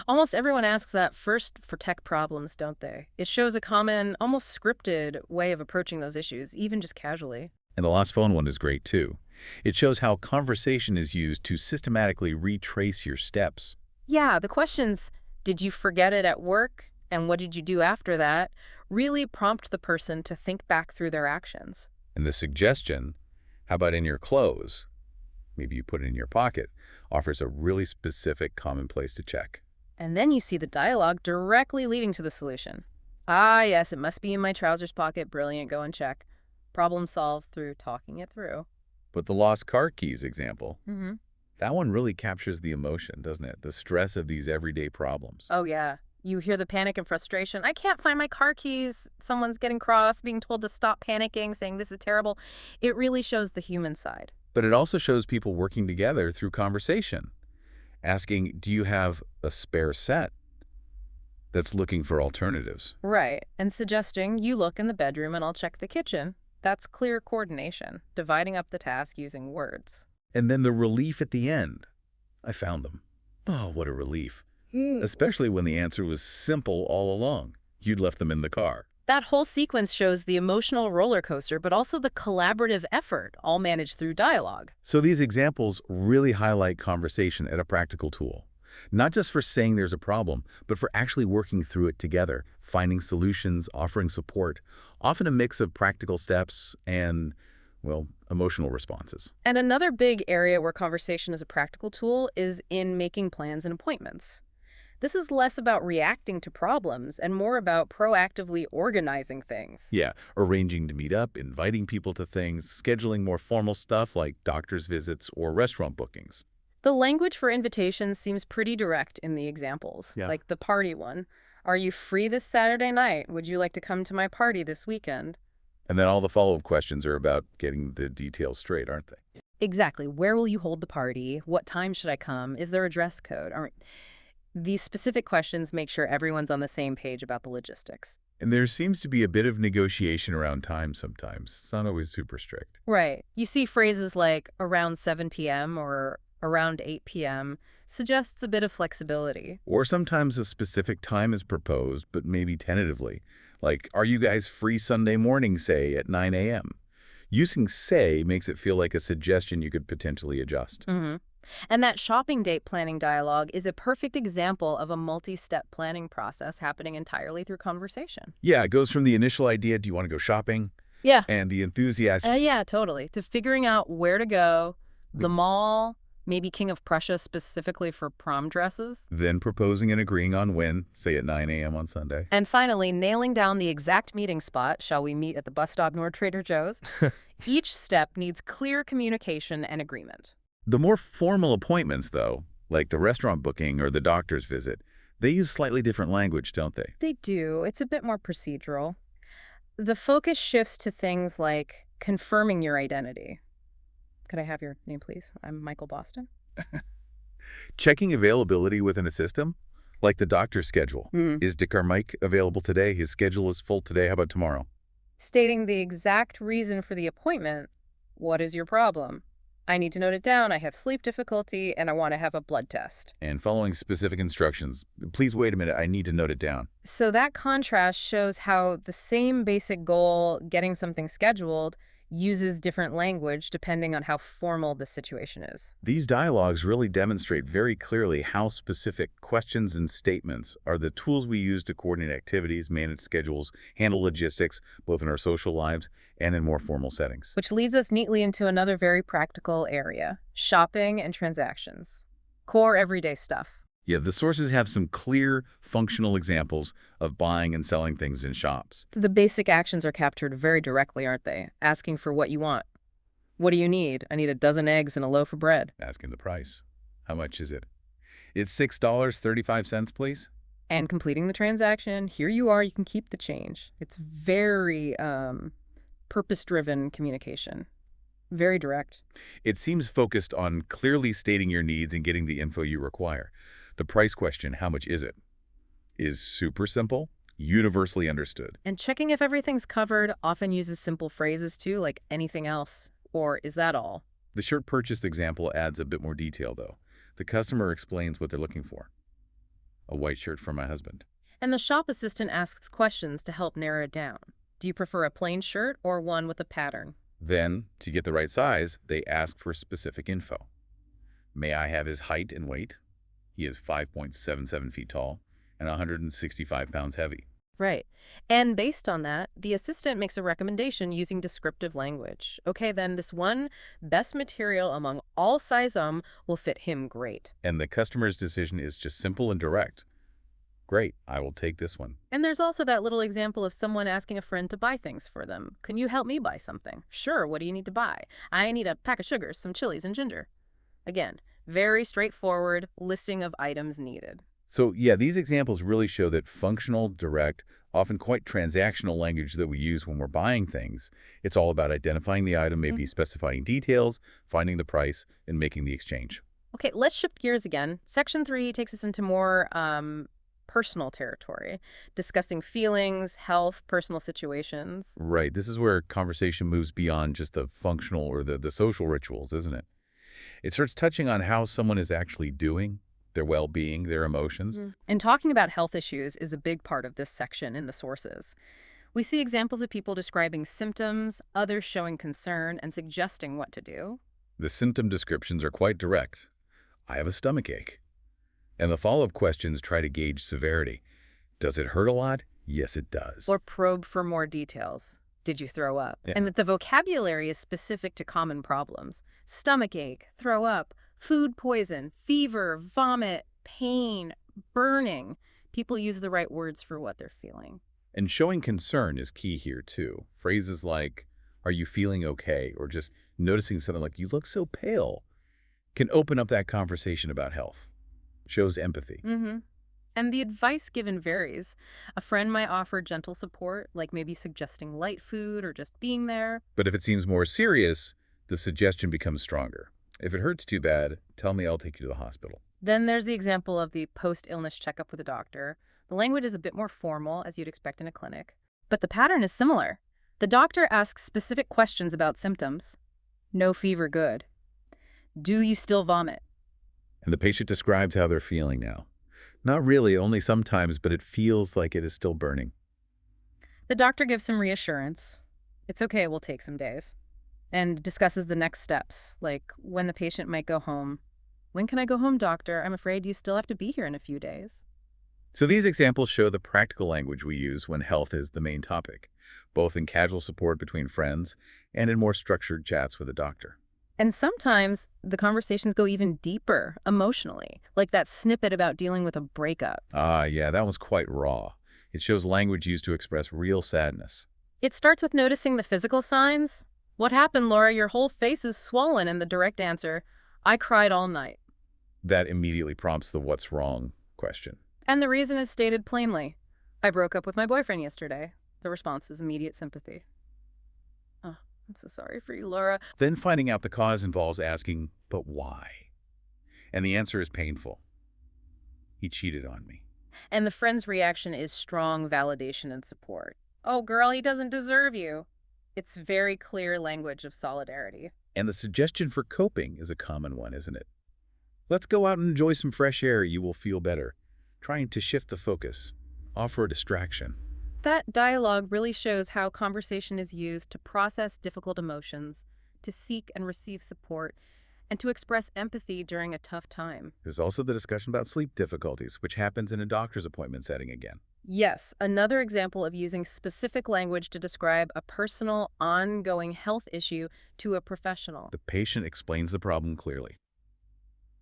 Almost everyone asks that first for tech problems, don't they? It shows a common, almost scripted way of approaching those issues, even just casually. And the lost phone one is great too. It shows how conversation is used to systematically retrace your steps. Yeah, the questions, did you forget it at work? And what did you do after that? Really prompt the person to think back through their actions. And the suggestion, how about in your clothes? Maybe you put it in your pocket, offers a really specific common place to check. And then you see the dialogue directly leading to the solution. Ah, yes, it must be in my trousers pocket. Brilliant, go and check. Problem solved through talking it through. But the lost car keys example, Mm-hmm. that one really captures the emotion, doesn't it? The stress of these everyday problems. Oh, yeah. You hear the panic and frustration. I can't find my car keys. Someone's getting cross, being told to stop panicking, saying this is terrible. It really shows the human side. But it also shows people working together through conversation. Asking, do you have a spare set? That's looking for alternatives. Right. And suggesting you look in the bedroom and I'll check the kitchen. That's clear coordination, dividing up the task using words. And then the relief at the end. I found them. Oh, what a relief. Especially when the answer was simple all along. You'd left them in the car. That whole sequence shows the emotional roller coaster, but also the collaborative effort, all managed through dialogue. So these examples really highlight conversation as a practical tool. Not just for saying there's a problem, but for actually working through it together, finding solutions, offering support, often a mix of practical steps and, well, emotional responses. And another big area where conversation is a practical tool is in making plans and appointments. This is less about reacting to problems and more about proactively organizing things. Yeah, arranging to meet up, inviting people to things, scheduling more formal stuff like doctor's visits or restaurant bookings. The language for invitations seems pretty direct in the examples, Yeah. like the party one. Are you free this Saturday night? Would you like to come to my party this weekend? And then all the follow-up questions are about getting the details straight, aren't they? Exactly. Where will you hold the party? What time should I come? Is there a dress code? These specific questions make sure everyone's on the same page about the logistics. And there seems to be a bit of negotiation around time sometimes. It's not always super strict. Right. You see phrases like around 7 p.m. or around 8 p.m. suggests a bit of flexibility. Or sometimes a specific time is proposed, but maybe tentatively. Like, are you guys free Sunday morning, say, at 9 a.m.? Using say makes it feel like a suggestion you could potentially adjust. Hmm. And that shopping date planning dialogue is a perfect example of a multi-step planning process happening entirely through conversation. Yeah, it goes from the initial idea, do you want to go shopping? Yeah. And the enthusiasm, Yeah, totally. To figuring out where to go, the mall, maybe King of Prussia specifically for prom dresses. then proposing and agreeing on when, say at 9 a.m. on Sunday. And finally, nailing down the exact meeting spot. Shall we meet at the bus stop near Trader Joe's? Each step needs clear communication and agreement. The more formal appointments, though, like the restaurant booking or the doctor's visit, they use slightly different language, don't they? They do. It's a bit more procedural. The focus shifts to things like confirming your identity. Could I have your name, please? I'm Michael Boston. Checking availability within a system, like the doctor's schedule. Mm. Is Dick or Mike available today? His schedule is full today. How about tomorrow? Stating the exact reason for the appointment. What is your problem? I need to note it down. I have sleep difficulty and I want to have a blood test. And following specific instructions. Please wait a minute. I need to note it down. So that contrast shows how the same basic goal, getting something scheduled, uses different language depending on how formal the situation is. These dialogues really demonstrate very clearly how specific questions and statements are the tools we use to coordinate activities, manage schedules, handle logistics, both in our social lives and in more formal settings. Which leads us neatly into another very practical area, shopping and transactions. Core everyday stuff. Yeah, the sources have some clear, functional examples of buying and selling things in shops. The basic actions are captured very directly, aren't they? Asking for what you want. What do you need? I need a dozen eggs and a loaf of bread. Asking the price. How much is it? It's $6.35, please. And completing the transaction. Here you are. You can keep the change. It's very purpose-driven communication. Very direct. It seems focused on clearly stating your needs and getting the info you require. The price question, how much is super simple, universally understood. And checking if everything's covered often uses simple phrases too, like anything else, or is that all? The shirt purchase example adds a bit more detail, though. The customer explains what they're looking for. A white shirt for my husband. And the shop assistant asks questions to help narrow it down. Do you prefer a plain shirt or one with a pattern? Then, to get the right size, they ask for specific info. May I have his height and weight? He is 5.77 feet tall and 165 pounds heavy. Right. And based on that, the assistant makes a recommendation using descriptive language. Okay, then this one best material among all size will fit him great. And the customer's decision is just simple and direct. Great, I will take this one. And there's also that little example of someone asking a friend to buy things for them. Can you help me buy something? Sure, what do you need to buy? I need a pack of sugars, some chilies, and ginger. Again, very straightforward listing of items needed. So yeah, these examples really show that functional, direct, often quite transactional language that we use when we're buying things. It's all about identifying the item, maybe specifying details, finding the price, and making the exchange. Okay, let's shift gears again. Section 3 takes us into more personal territory, discussing feelings, health, personal situations. Right. This is where conversation moves beyond just the functional or the social rituals, isn't it? It starts touching on how someone is actually doing, their well-being, their emotions. And talking about health issues is a big part of this section in the sources. We see examples of people describing symptoms, others showing concern and suggesting what to do. The symptom descriptions are quite direct. I have a stomach ache. And the follow-up questions try to gauge severity. Does it hurt a lot? Yes, it does. Or probe for more details. Did you throw up? Yeah. And that the vocabulary is specific to common problems. Stomach ache, throw up, food poison, fever, vomit, pain, burning. People use the right words for what they're feeling. And showing concern is key here, too. Phrases like, are you feeling okay? Or just noticing something like, you look so pale, can open up that conversation about health. Shows empathy. And the advice given varies. A friend might offer gentle support, like maybe suggesting light food or just being there. But if it seems more serious, the suggestion becomes stronger. If it hurts too bad, tell me, I'll take you to the hospital. Then there's the example of the post-illness checkup with a doctor. The language is a bit more formal, as you'd expect in a clinic. But the pattern is similar. The doctor asks specific questions about symptoms. No fever, good. Do you still vomit? And the patient describes how they're feeling now. Not really, only sometimes, but it feels like it is still burning. The doctor gives some reassurance. It's okay, it will take some days. And discusses the next steps, like when the patient might go home. When can I go home, doctor? I'm afraid you still have to be here in a few days. So these examples show the practical language we use when health is the main topic, both in casual support between friends and in more structured chats with a doctor. And sometimes the conversations go even deeper emotionally, like that snippet about dealing with a breakup. Ah, yeah, that one's quite raw. It shows language used to express real sadness. It starts with noticing the physical signs. What happened, Laura? Your whole face is swollen, and the direct answer, I cried all night. That immediately prompts the what's wrong question. And the reason is stated plainly. I broke up with my boyfriend yesterday. The response is immediate sympathy. Oh, I'm so sorry for you, Laura. Then finding out the cause involves asking, but why? And the answer is painful. He cheated on me. And the friend's reaction is strong validation and support. Oh, girl, he doesn't deserve you. It's very clear language of solidarity. And the suggestion for coping is a common one, isn't it? Let's go out and enjoy some fresh air. You will feel better. Trying to shift the focus. Offer a distraction. That dialogue really shows how conversation is used to process difficult emotions, to seek and receive support, and to express empathy during a tough time. There's also the discussion about sleep difficulties, which happens in a doctor's appointment setting again. Yes, another example of using specific language to describe a personal, ongoing health issue to a professional. The patient explains the problem clearly.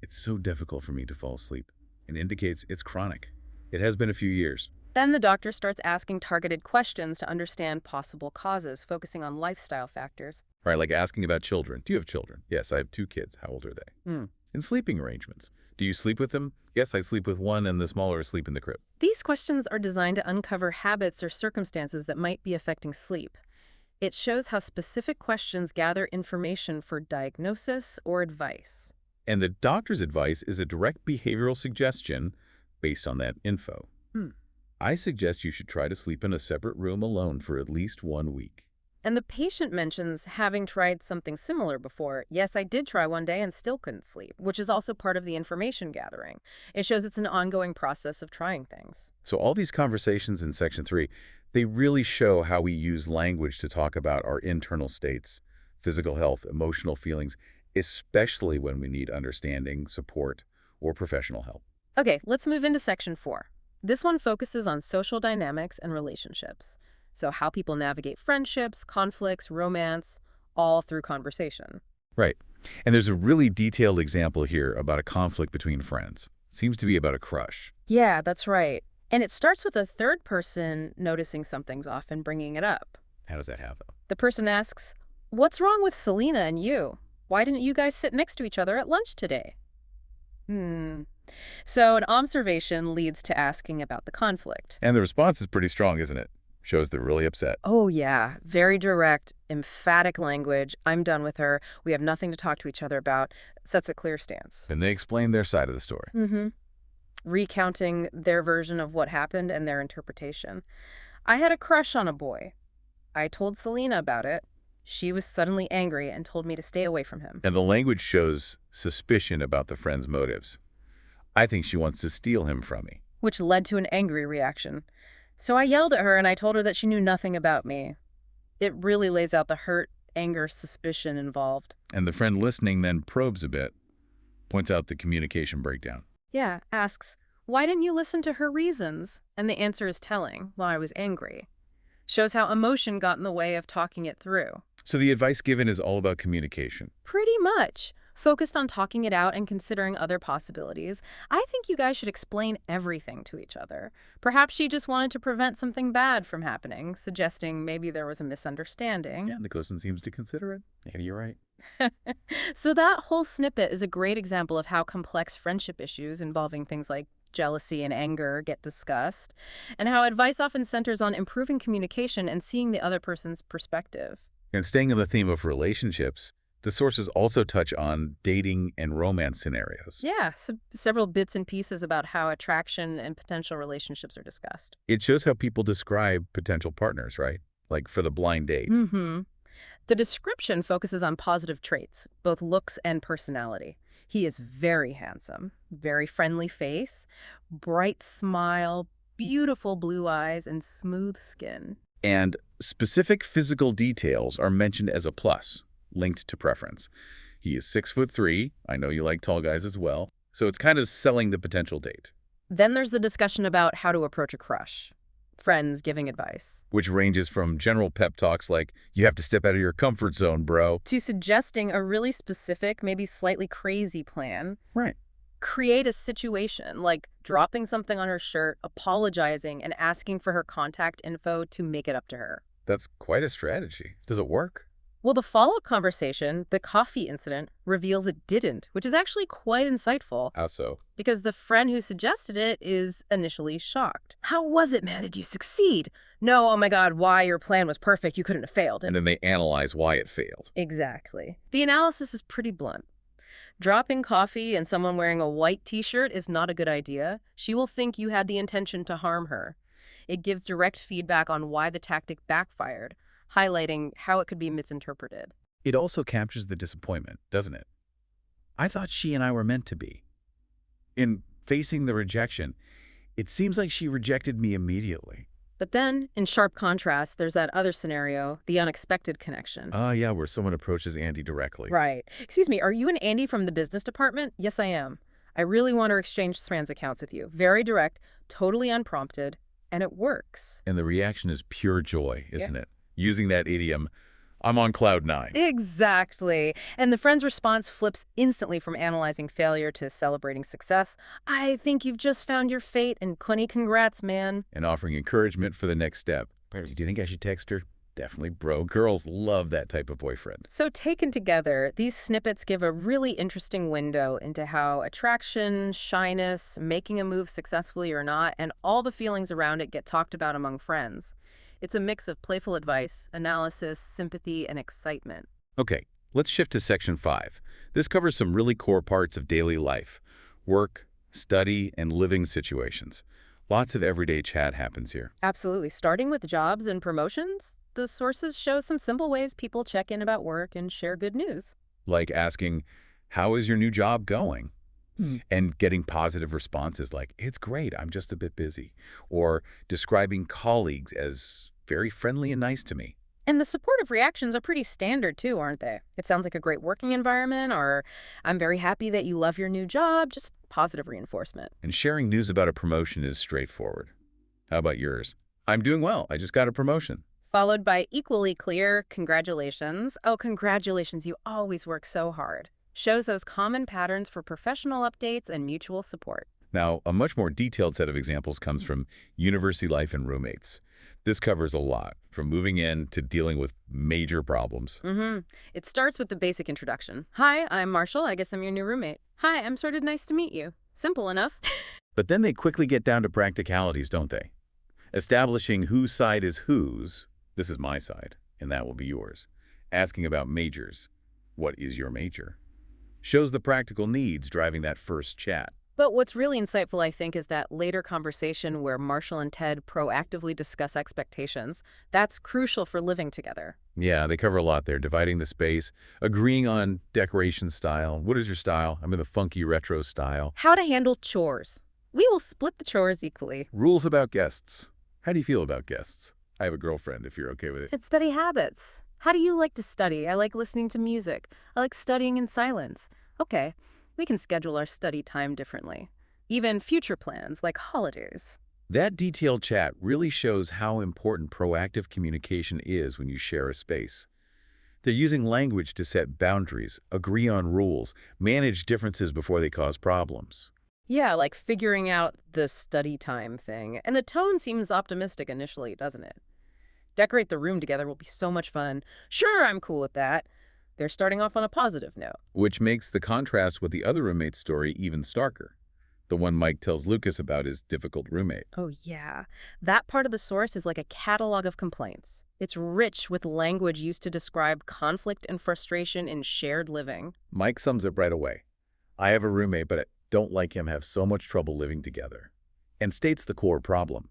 It's so difficult for me to fall asleep, and indicates it's chronic. It has been a few years. Then the doctor starts asking targeted questions to understand possible causes, focusing on lifestyle factors. Right, like asking about children. Do you have children? Yes, I have 2 kids. How old are they? And sleeping arrangements. Do you sleep with them? Yes, I sleep with one, and the smaller is sleep in the crib. These questions are designed to uncover habits or circumstances that might be affecting sleep. It shows how specific questions gather information for diagnosis or advice. And the doctor's advice is a direct behavioral suggestion based on that info. I suggest you should try to sleep in a separate room alone for at least 1 week. And the patient mentions having tried something similar before. Yes, I did try one day and still couldn't sleep, which is also part of the information gathering. It shows it's an ongoing process of trying things. So all these conversations in Section 3, they really show how we use language to talk about our internal states, physical health, emotional feelings, especially when we need understanding, support, or professional help. Okay, let's move into Section 4. This one focuses on social dynamics and relationships. So how people navigate friendships, conflicts, romance, all through conversation. Right. And there's a really detailed example here about a conflict between friends. Seems to be about a crush. Yeah, that's right. And it starts with a third person noticing something's off and bringing it up. How does that happen? The person asks, what's wrong with Selena and you? Why didn't you guys sit next to each other at lunch today? So an observation leads to asking about the conflict. And the response is pretty strong, isn't it? Shows they're really upset. Oh, yeah. Very direct, emphatic language. I'm done with her. We have nothing to talk to each other about. Sets a clear stance. And they explain their side of the story. Recounting their version of what happened and their interpretation. I had a crush on a boy. I told Selena about it. She was suddenly angry and told me to stay away from him. And the language shows suspicion about the friend's motives. I think she wants to steal him from me. Which led to an angry reaction. So I yelled at her and I told her that she knew nothing about me. It really lays out the hurt, anger, suspicion involved. And the friend listening then probes a bit, points out the communication breakdown. Yeah, asks, why didn't you listen to her reasons? And the answer is telling, well, I was angry. Shows how emotion got in the way of talking it through. So the advice given is all about communication. Pretty much. Focused on talking it out and considering other possibilities. I think you guys should explain everything to each other. Perhaps she just wanted to prevent something bad from happening, suggesting maybe there was a misunderstanding. Yeah, the person seems to consider it. Yeah, you're right. So that whole snippet is a great example of how complex friendship issues involving things like jealousy and anger get discussed, and how advice often centers on improving communication and seeing the other person's perspective. And staying on the theme of relationships, The sources also touch on dating and romance scenarios. Yeah, so several bits and pieces about how attraction and potential relationships are discussed. It shows how people describe potential partners, right? Like for the blind date. Mm-hmm. The description focuses on positive traits, both looks and personality. He is very handsome, very friendly face, bright smile, beautiful blue eyes, and smooth skin. And specific physical details are mentioned as a plus, linked to preference. He is 6'3". I know you like tall guys as well. So it's kind of selling the potential date, Then there's the discussion about how to approach a crush. Friends giving advice. which ranges from general pep talks like, you have to step out of your comfort zone, bro. To suggesting a really specific, maybe slightly crazy plan. Right. Create a situation like dropping something on her shirt, apologizing, and asking for her contact info to make it up to her. That's quite a strategy. Does it work? Well, the follow-up conversation, the coffee incident, reveals it didn't, which is actually quite insightful How so? because the friend who suggested it is initially shocked. How was it, man? Did you succeed? No, oh my God, why? Your plan was perfect. You couldn't have failed. And then they analyze why it failed. Exactly. The analysis is pretty blunt. Dropping coffee and someone wearing a white t-shirt is not a good idea. She will think you had the intention to harm her. It gives direct feedback on why the tactic backfired, highlighting how it could be misinterpreted. It also captures the disappointment, doesn't it? I thought she and I were meant to be. In facing the rejection, it seems like she rejected me immediately. But then, in sharp contrast, there's that other scenario, the unexpected connection. Yeah, where someone approaches Andy directly. Right. Excuse me, are you an Andy from the business department? Yes, I am. I really want to exchange trans accounts with you. Very direct, totally unprompted, and it works. And the reaction is pure joy, isn't it? Using that idiom, I'm on cloud 9. Exactly. And the friend's response flips instantly from analyzing failure to celebrating success. I think you've just found your fate, and Quinny, congrats, man. And offering encouragement for the next step. Do you think I should text her? Definitely, bro. Girls love that type of boyfriend. So taken together, these snippets give a really interesting window into how attraction, shyness, making a move successfully or not, and all the feelings around it get talked about among friends. It's a mix of playful advice, analysis, sympathy, and excitement. Okay, let's shift to section 5. This covers some really core parts of daily life: work, study, and living situations. Lots of everyday chat happens here. Absolutely. Starting with jobs and promotions, the sources show some simple ways people check in about work and share good news. Like asking, how is your new job going? And getting positive responses like, it's great, I'm just a bit busy. Or describing colleagues as very friendly and nice to me. And the supportive reactions are pretty standard too, aren't they? It sounds like a great working environment, or I'm very happy that you love your new job, just positive reinforcement. And sharing news about a promotion is straightforward. How about yours? I'm doing well, I just got a promotion. Followed by equally clear congratulations. Oh, congratulations, you always work so hard. Shows those common patterns for professional updates and mutual support. Now, a much more detailed set of examples comes from university life and roommates. This covers a lot, from moving in to dealing with major problems. It starts with the basic introduction. Hi, I'm Marshall. I guess I'm your new roommate. Hi, I'm sort of nice to meet you. Simple enough. But then they quickly get down to practicalities, don't they? Establishing whose side is whose. This is my side, and that will be yours. Asking about majors. What is your major? Shows the practical needs driving that first chat. But what's really insightful, I think, is that later conversation where Marshall and Ted proactively discuss expectations. That's crucial for living together. Yeah, they cover a lot there, dividing the space, agreeing on decoration style. What is your style? I'm in the funky retro style. How to handle chores. We will split the chores equally. Rules about guests. How do you feel about guests? I have a girlfriend, if you're okay with it. It's study habits. How do you like to study? I like listening to music. I like studying in silence. Okay, we can schedule our study time differently. Even future plans, like holidays. That detailed chat really shows how important proactive communication is when you share a space. They're using language to set boundaries, agree on rules, manage differences before they cause problems. Yeah, like figuring out the study time thing. And the tone seems optimistic initially, doesn't it? Decorate the room together will be so much fun. Sure, I'm cool with that. They're starting off on a positive note. Which makes the contrast with the other roommate's story even starker. the one Mike tells Lucas about his difficult roommate. Oh, yeah. That part of the source is like a catalog of complaints. It's rich with language used to describe conflict and frustration in shared living. Mike sums it right away. I have a roommate, but I don't like him, have so much trouble living together. And states the core problem.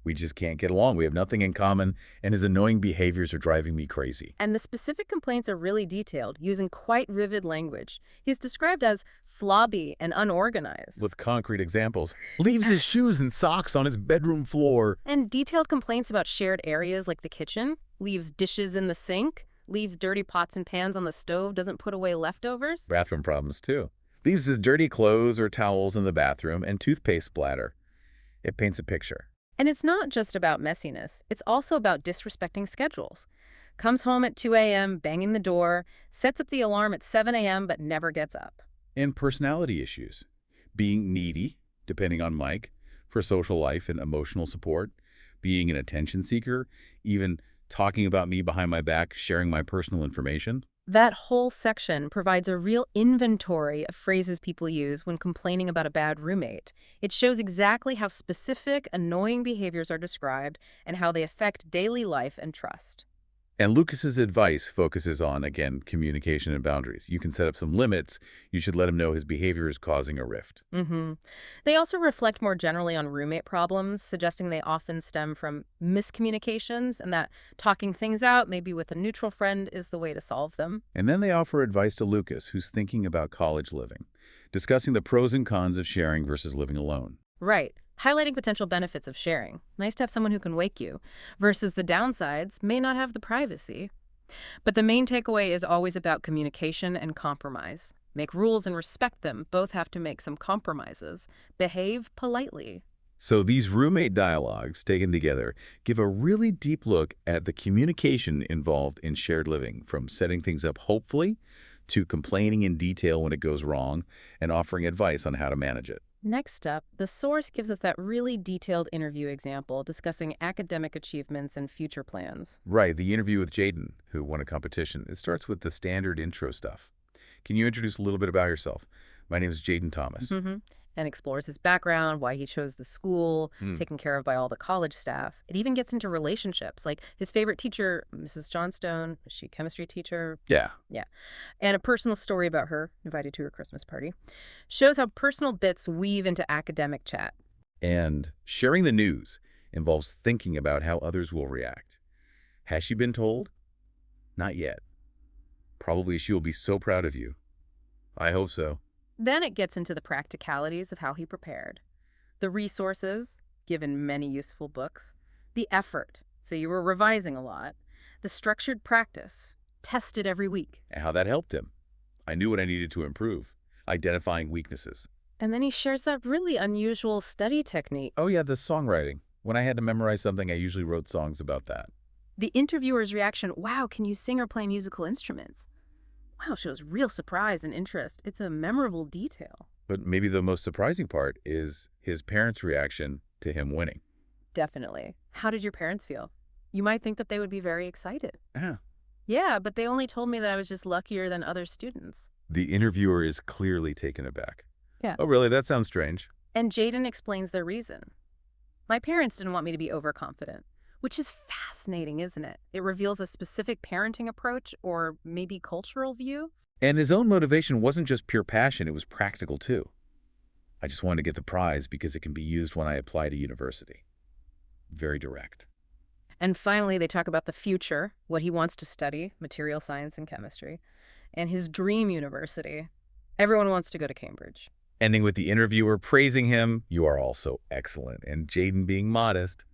We just can't get along. We have nothing in common, and his annoying behaviors are driving me crazy. And the specific complaints are really detailed, using quite vivid language. He's described as slobby and unorganized. With concrete examples. Leaves his shoes and socks on his bedroom floor. And detailed complaints about shared areas like the kitchen, leaves dishes in the sink, leaves dirty pots and pans on the stove, doesn't put away leftovers. Bathroom problems, too. Leaves his dirty clothes or towels in the bathroom and toothpaste splatter. It paints a picture. And it's not just about messiness. It's also about disrespecting schedules. Comes home at 2 a.m., banging the door, sets up the alarm at 7 a.m., but never gets up. And personality issues. Being needy, depending on Mike, for social life and emotional support. Being an attention seeker, even talking about me behind my back, sharing my personal information. That whole section provides a real inventory of phrases people use when complaining about a bad roommate. It shows exactly how specific, annoying behaviors are described and how they affect daily life and trust. And Lucas's advice focuses on, again, communication and boundaries. You can set up some limits. You should let him know his behavior is causing a rift. They also reflect more generally on roommate problems, suggesting they often stem from miscommunications and that talking things out, maybe with a neutral friend, is the way to solve them. And then they offer advice to Lucas, who's thinking about college living, discussing the pros and cons of sharing versus living alone. Right. Highlighting potential benefits of sharing. Nice to have someone who can wake you. Versus the downsides, may not have the privacy. But the main takeaway is always about communication and compromise. Make rules and respect them. Both have to make some compromises. Behave politely. So these roommate dialogues, taken together, give a really deep look at the communication involved in shared living, from setting things up hopefully to complaining in detail when it goes wrong and offering advice on how to manage it. Next up, the source gives us that really detailed interview example discussing academic achievements and future plans. Right, the interview with Jaden, who won a competition. It starts with the standard intro stuff. Can you introduce a little bit about yourself? My name is Jaden Thomas. And explores his background, why he chose the school, Hmm. taken care of by all the college staff. It even gets into relationships, like his favorite teacher, Mrs. Johnstone, is she a chemistry teacher? Yeah. Yeah. And a personal story about her, invited to her Christmas party. Shows how personal bits weave into academic chat. And sharing the news involves thinking about how others will react. Has she been told? Not yet. Probably she will be so proud of you. I hope so. Then it gets into the practicalities of how he prepared. The resources, given many useful books. The effort, so you were revising a lot. The structured practice, tested every week. And how that helped him. I knew what I needed to improve, identifying weaknesses. And then he shares that really unusual study technique. Oh yeah, the songwriting. When I had to memorize something, I usually wrote songs about that. The interviewer's reaction, wow, can you sing or play musical instruments? Wow, shows real surprise and interest. It's a memorable detail. But maybe the most surprising part is his parents' reaction to him winning. Definitely. How did your parents feel? You might think that they would be very excited. Yeah. Yeah, but they only told me that I was just luckier than other students. The interviewer is clearly taken aback. Yeah. Oh, really? That sounds strange. And Jaden explains their reason. My parents didn't want me to be overconfident, which is fascinating, isn't it? It reveals a specific parenting approach or maybe cultural view. And his own motivation wasn't just pure passion, it was practical too. I just wanted to get the prize because it can be used when I apply to university. Very direct. And finally, they talk about the future, what he wants to study, material science and chemistry, and his dream university. Everyone wants to go to Cambridge. Ending with the interviewer praising him, "You are all so excellent," and Jaden being modest,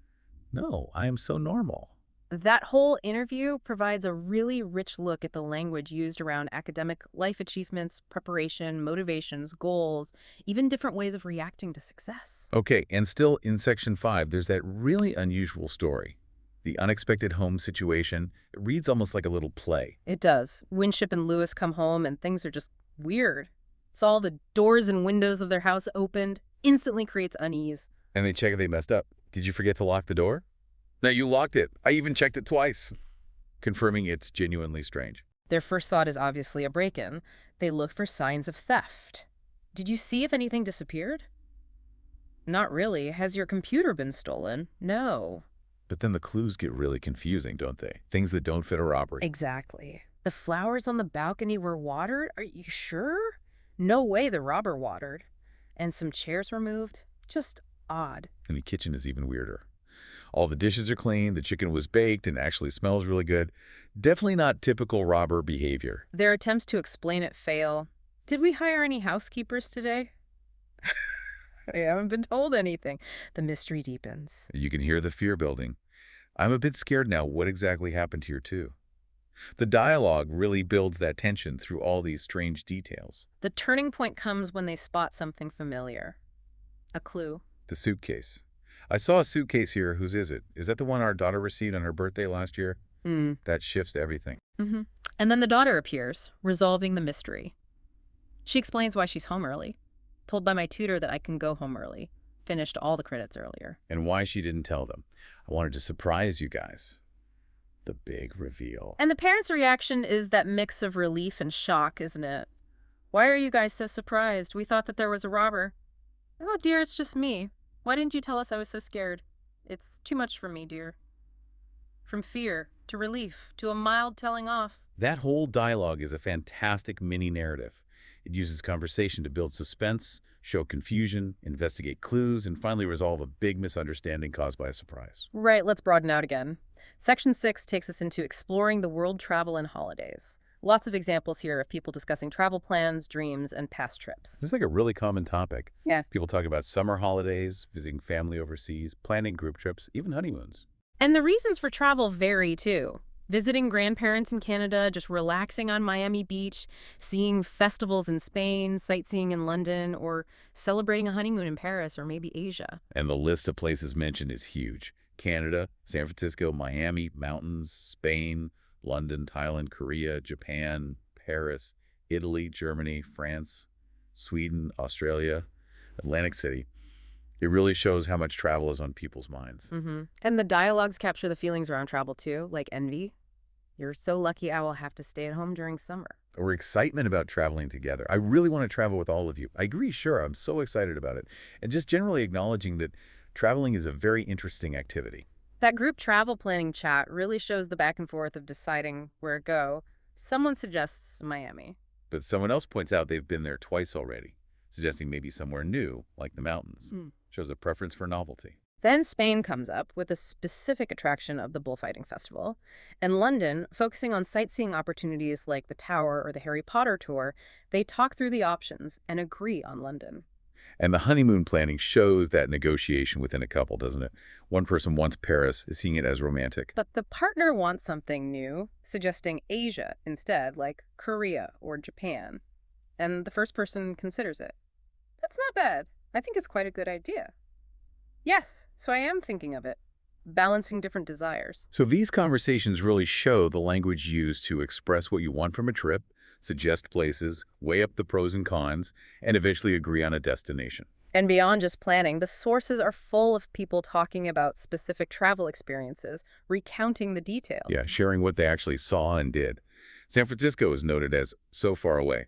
"No, I am so normal." That whole interview provides a really rich look at the language used around academic life achievements, preparation, motivations, goals, even different ways of reacting to success. Okay, and still in Section 5, there's that really unusual story. The unexpected home situation. It reads almost like a little play. It does. Winship and Lewis come home and things are just weird. Saw the doors and windows of their house opened, instantly creates unease. And they check if they messed up. Did you forget to lock the door? No, you locked it. I even checked it twice, confirming it's genuinely strange. Their first thought is obviously a break-in. They look for signs of theft. Did you see if anything disappeared? Not really. Has your computer been stolen? No. But then the clues get really confusing, don't they? Things that don't fit a robbery. Exactly. The flowers on the balcony were watered? Are you sure? No way the robber watered. And some chairs were moved? Just odd. And the kitchen is even weirder. All the dishes are clean, the chicken was baked and actually smells really good. Definitely not typical robber behavior. Their attempts to explain it fail. Did we hire any housekeepers today? I haven't been told anything. The mystery deepens. You can hear the fear building. I'm a bit scared now what exactly happened here too. The dialogue really builds that tension through all these strange details. The turning point comes when they spot something familiar. A clue. The suitcase. I saw a suitcase here. Whose is it? Is that the one our daughter received on her birthday last year? That shifts everything. Mm-hmm. And then the daughter appears, resolving the mystery. She explains why she's home early. Told by my tutor that I can go home early. Finished all the credits earlier. And why she didn't tell them. I wanted to surprise you guys. The big reveal. And the parents' reaction is that mix of relief and shock, isn't it? Why are you guys so surprised? We thought that there was a robber. Oh, dear, it's just me. Why didn't you tell us I was so scared? It's too much for me, dear. From fear to relief to a mild telling off. That whole dialogue is a fantastic mini-narrative. It uses conversation to build suspense, show confusion, investigate clues, and finally resolve a big misunderstanding caused by a surprise. Right, let's broaden out again. Section 6 takes us into exploring the world travel and holidays. Lots of examples here of people discussing travel plans, dreams, and past trips. It's like a really common topic. Yeah. People talk about summer holidays, visiting family overseas, planning group trips, even honeymoons. And the reasons for travel vary, too. Visiting grandparents in Canada, just relaxing on Miami Beach, seeing festivals in Spain, sightseeing in London, or celebrating a honeymoon in Paris or maybe Asia. And the list of places mentioned is huge. Canada, San Francisco, Miami, mountains, Spain, London, Thailand, Korea, Japan, Paris, Italy, Germany, France, Sweden, Australia, Atlantic City. It really shows how much travel is on people's minds. And the dialogues capture the feelings around travel, too, like envy. You're so lucky I will have to stay at home during summer. Or excitement about traveling together. I really want to travel with all of you. I agree, sure, I'm so excited about it. And just generally acknowledging that traveling is a very interesting activity. That group travel planning chat really shows the back and forth of deciding where to go. Someone suggests Miami. But someone else points out they've been there twice already, suggesting maybe somewhere new, like the mountains. Shows a preference for novelty. Then Spain comes up with a specific attraction of the bullfighting festival, and London, focusing on sightseeing opportunities like the Tower or the Harry Potter tour, they talk through the options and agree on London. And the honeymoon planning shows that negotiation within a couple, doesn't it? One person wants Paris, seeing it as romantic. But the partner wants something new, suggesting Asia instead, like Korea or Japan. And the first person considers it. That's not bad. I think it's quite a good idea. Yes, so I am thinking of it. Balancing different desires. So these conversations really show the language used to express what you want from a trip, suggest places, weigh up the pros and cons, and eventually agree on a destination. And beyond just planning, the sources are full of people talking about specific travel experiences, recounting the details. Yeah, sharing what they actually saw and did. San Francisco is noted as so far away.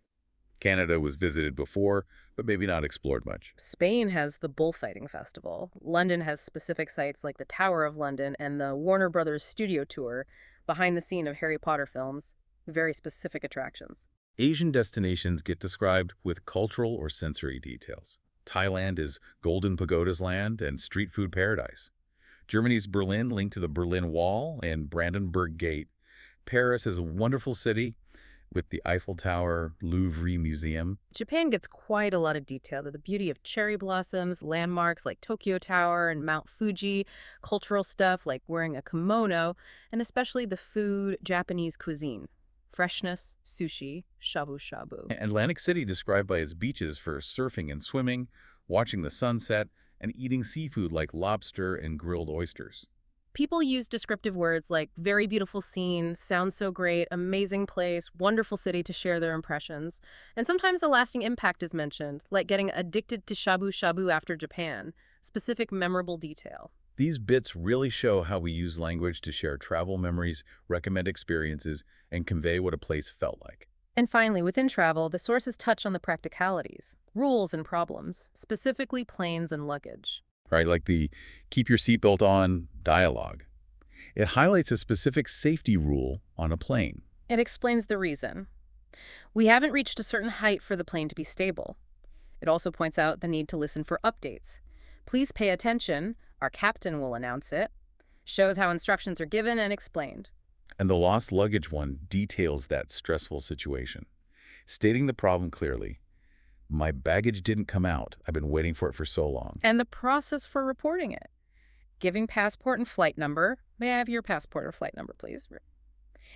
Canada was visited before, but maybe not explored much. Spain has the bullfighting festival. London has specific sites like the Tower of London and the Warner Brothers studio tour behind the scene of Harry Potter films. Very specific attractions. Asian destinations get described with cultural or sensory details. Thailand is Golden Pagoda's land and street food paradise. Germany's Berlin linked to the Berlin Wall and Brandenburg Gate. Paris is a wonderful city with the Eiffel Tower, Louvre Museum. Japan gets quite a lot of detail. The beauty of cherry blossoms, landmarks like Tokyo Tower and Mount Fuji, cultural stuff like wearing a kimono, and especially the food, Japanese cuisine. Freshness, sushi, shabu-shabu. Atlantic City described by its beaches for surfing and swimming, watching the sunset, and eating seafood like lobster and grilled oysters. People use descriptive words like very beautiful scene, sounds so great, amazing place, wonderful city to share their impressions. And sometimes a lasting impact is mentioned, like getting addicted to shabu-shabu after Japan, specific memorable detail. These bits really show how we use language to share travel memories, recommend experiences, and convey what a place felt like. And finally, within travel, the sources touch on the practicalities. rules and problems, specifically planes and luggage. right? Like the keep your seatbelt on dialogue. It highlights a specific safety rule on a plane. It explains the reason. We haven't reached a certain height for the plane to be stable. It also points out the need to listen for updates. Please pay attention. Our captain will announce it. Shows how instructions are given and explained. And the lost luggage one details that stressful situation, stating the problem clearly. My baggage didn't come out. I've been waiting for it for so long. And the process for reporting it. Giving passport and flight number. May I have your passport or flight number, please?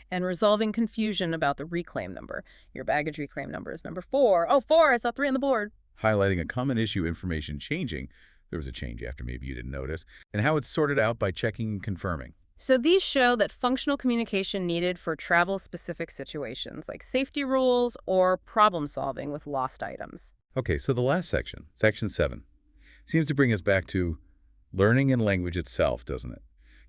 And resolving confusion about the reclaim number. Your baggage reclaim number is number 4. Oh, 4! I saw 3 on the board. Highlighting a common issue information changing. There was a change after, maybe you didn't notice. And how it's sorted out by checking and confirming. So these show that functional communication needed for travel-specific situations, like safety rules or problem-solving with lost items. Okay, so the last section, section 7, seems to bring us back to learning and language itself, doesn't it?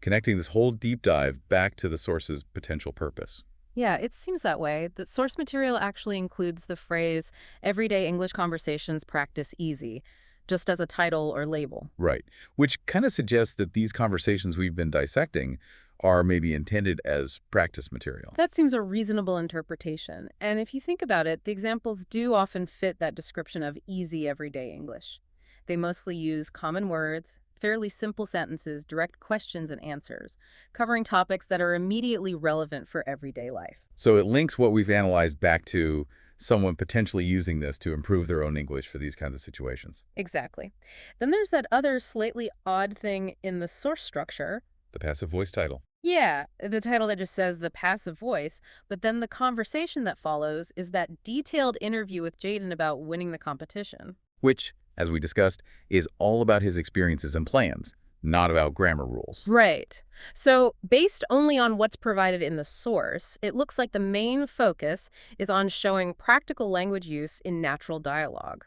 Connecting this whole deep dive back to the source's potential purpose. Yeah, it seems that way. The source material actually includes the phrase, everyday English conversations practice easy, just as a title or label. Right, which kind of suggests that these conversations we've been dissecting are maybe intended as practice material. That seems a reasonable interpretation. And if you think about it, the examples do often fit that description of easy everyday English. They mostly use common words, fairly simple sentences, direct questions and answers, covering topics that are immediately relevant for everyday life. So it links what we've analyzed back to someone potentially using this to improve their own English for these kinds of situations. Exactly. Then there's that other slightly odd thing in the source structure. The passive voice title. Yeah, the title that just says the passive voice, but then the conversation that follows is that detailed interview with Jaden about winning the competition. Which, as we discussed, is all about his experiences and plans, not about grammar rules. Right. So based only on what's provided in the source, it looks like the main focus is on showing practical language use in natural dialogue.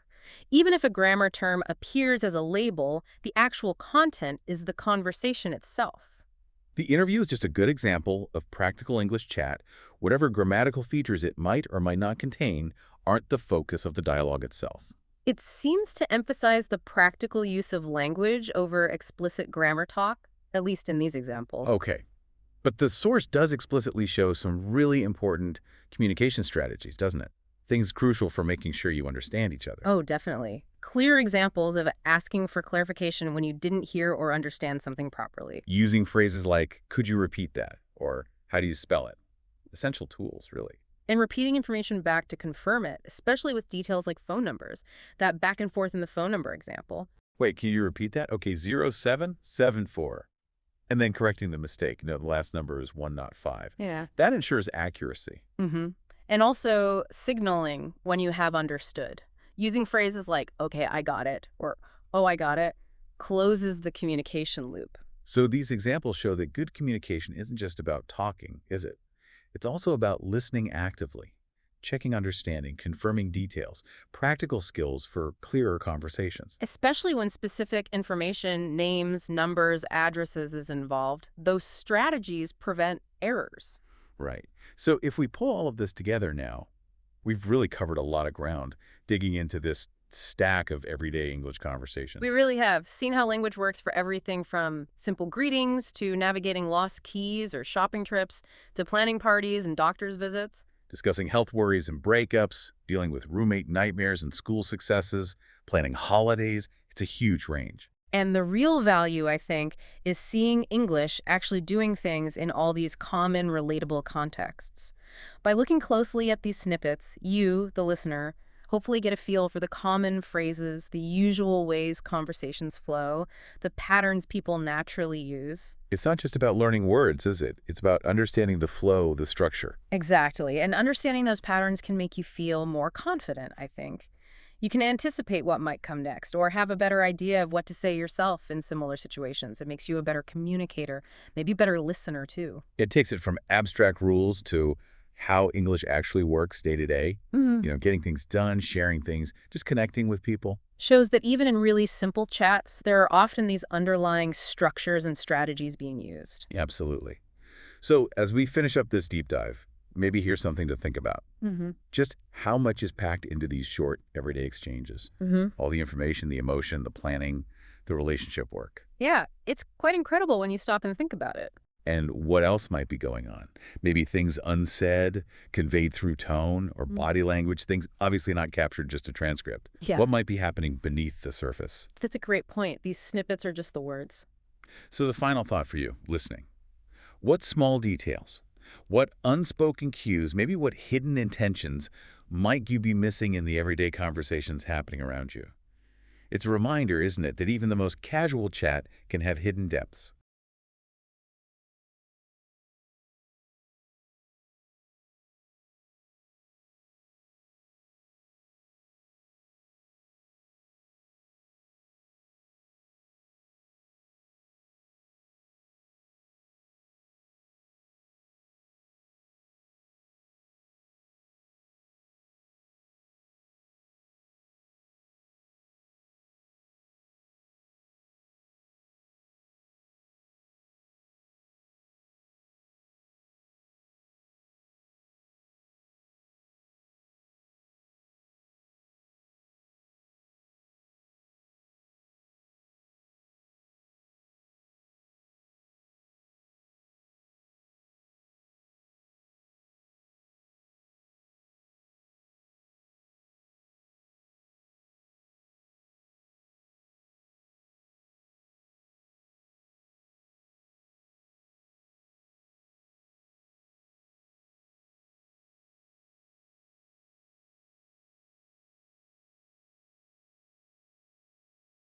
Even if a grammar term appears as a label, the actual content is the conversation itself. The interview is just a good example of practical English chat. Whatever grammatical features it might or might not contain aren't the focus of the dialogue itself. It seems to emphasize the practical use of language over explicit grammar talk, at least in these examples. Okay. But the source does explicitly show some really important communication strategies, doesn't it? Things crucial for making sure you understand each other. Oh, definitely. Clear examples of asking for clarification when you didn't hear or understand something properly. Using phrases like, could you repeat that? Or how do you spell it? Essential tools, really. And repeating information back to confirm it, especially with details like phone numbers. That back and forth in the phone number example. Wait, can you repeat that? Okay, 0774. And then correcting the mistake. No, the last number is 1, not 5. Yeah. That ensures accuracy. Mm-hmm. And also signaling when you have understood. Using phrases like, okay, I got it, or, oh, I got it, closes the communication loop. So these examples show that good communication isn't just about talking, is it? It's also about listening actively, checking understanding, confirming details, practical skills for clearer conversations. Especially when specific information, names, numbers, addresses is involved, those strategies prevent errors. Right. So if we pull all of this together now, we've really covered a lot of ground digging into this stack of everyday English conversation. We really have seen how language works for everything from simple greetings to navigating lost keys or shopping trips to planning parties and doctor's visits. Discussing health worries and breakups, dealing with roommate nightmares and school successes, planning holidays. It's a huge range. And the real value, I think, is seeing English actually doing things in all these common, relatable contexts. By looking closely at these snippets, you, the listener, hopefully get a feel for the common phrases, the usual ways conversations flow, the patterns people naturally use. It's not just about learning words, is it? It's about understanding the flow, the structure. Exactly. And understanding those patterns can make you feel more confident, I think. You can anticipate what might come next or have a better idea of what to say yourself in similar situations. It makes you a better communicator, maybe a better listener, too. It takes it from abstract rules to how English actually works day to day. Getting things done, sharing things, just connecting with people. Shows that even in really simple chats, there are often these underlying structures and strategies being used. Absolutely. So as we finish up this deep dive, maybe here's something to think about. Mm-hmm. Just how much is packed into these short, everyday exchanges? Mm-hmm. All the information, the emotion, the planning, the relationship work. Yeah, it's quite incredible when you stop and think about it. And what else might be going on? Maybe things unsaid, conveyed through tone or Mm. body language, things obviously not captured just a transcript. Yeah, What might be happening beneath the surface? that's a great point. These snippets are just the words. So the final thought for you, listening. What small details, what unspoken cues, maybe what hidden intentions might you be missing in the everyday conversations happening around you? It's a reminder, isn't it, that even the most casual chat can have hidden depths.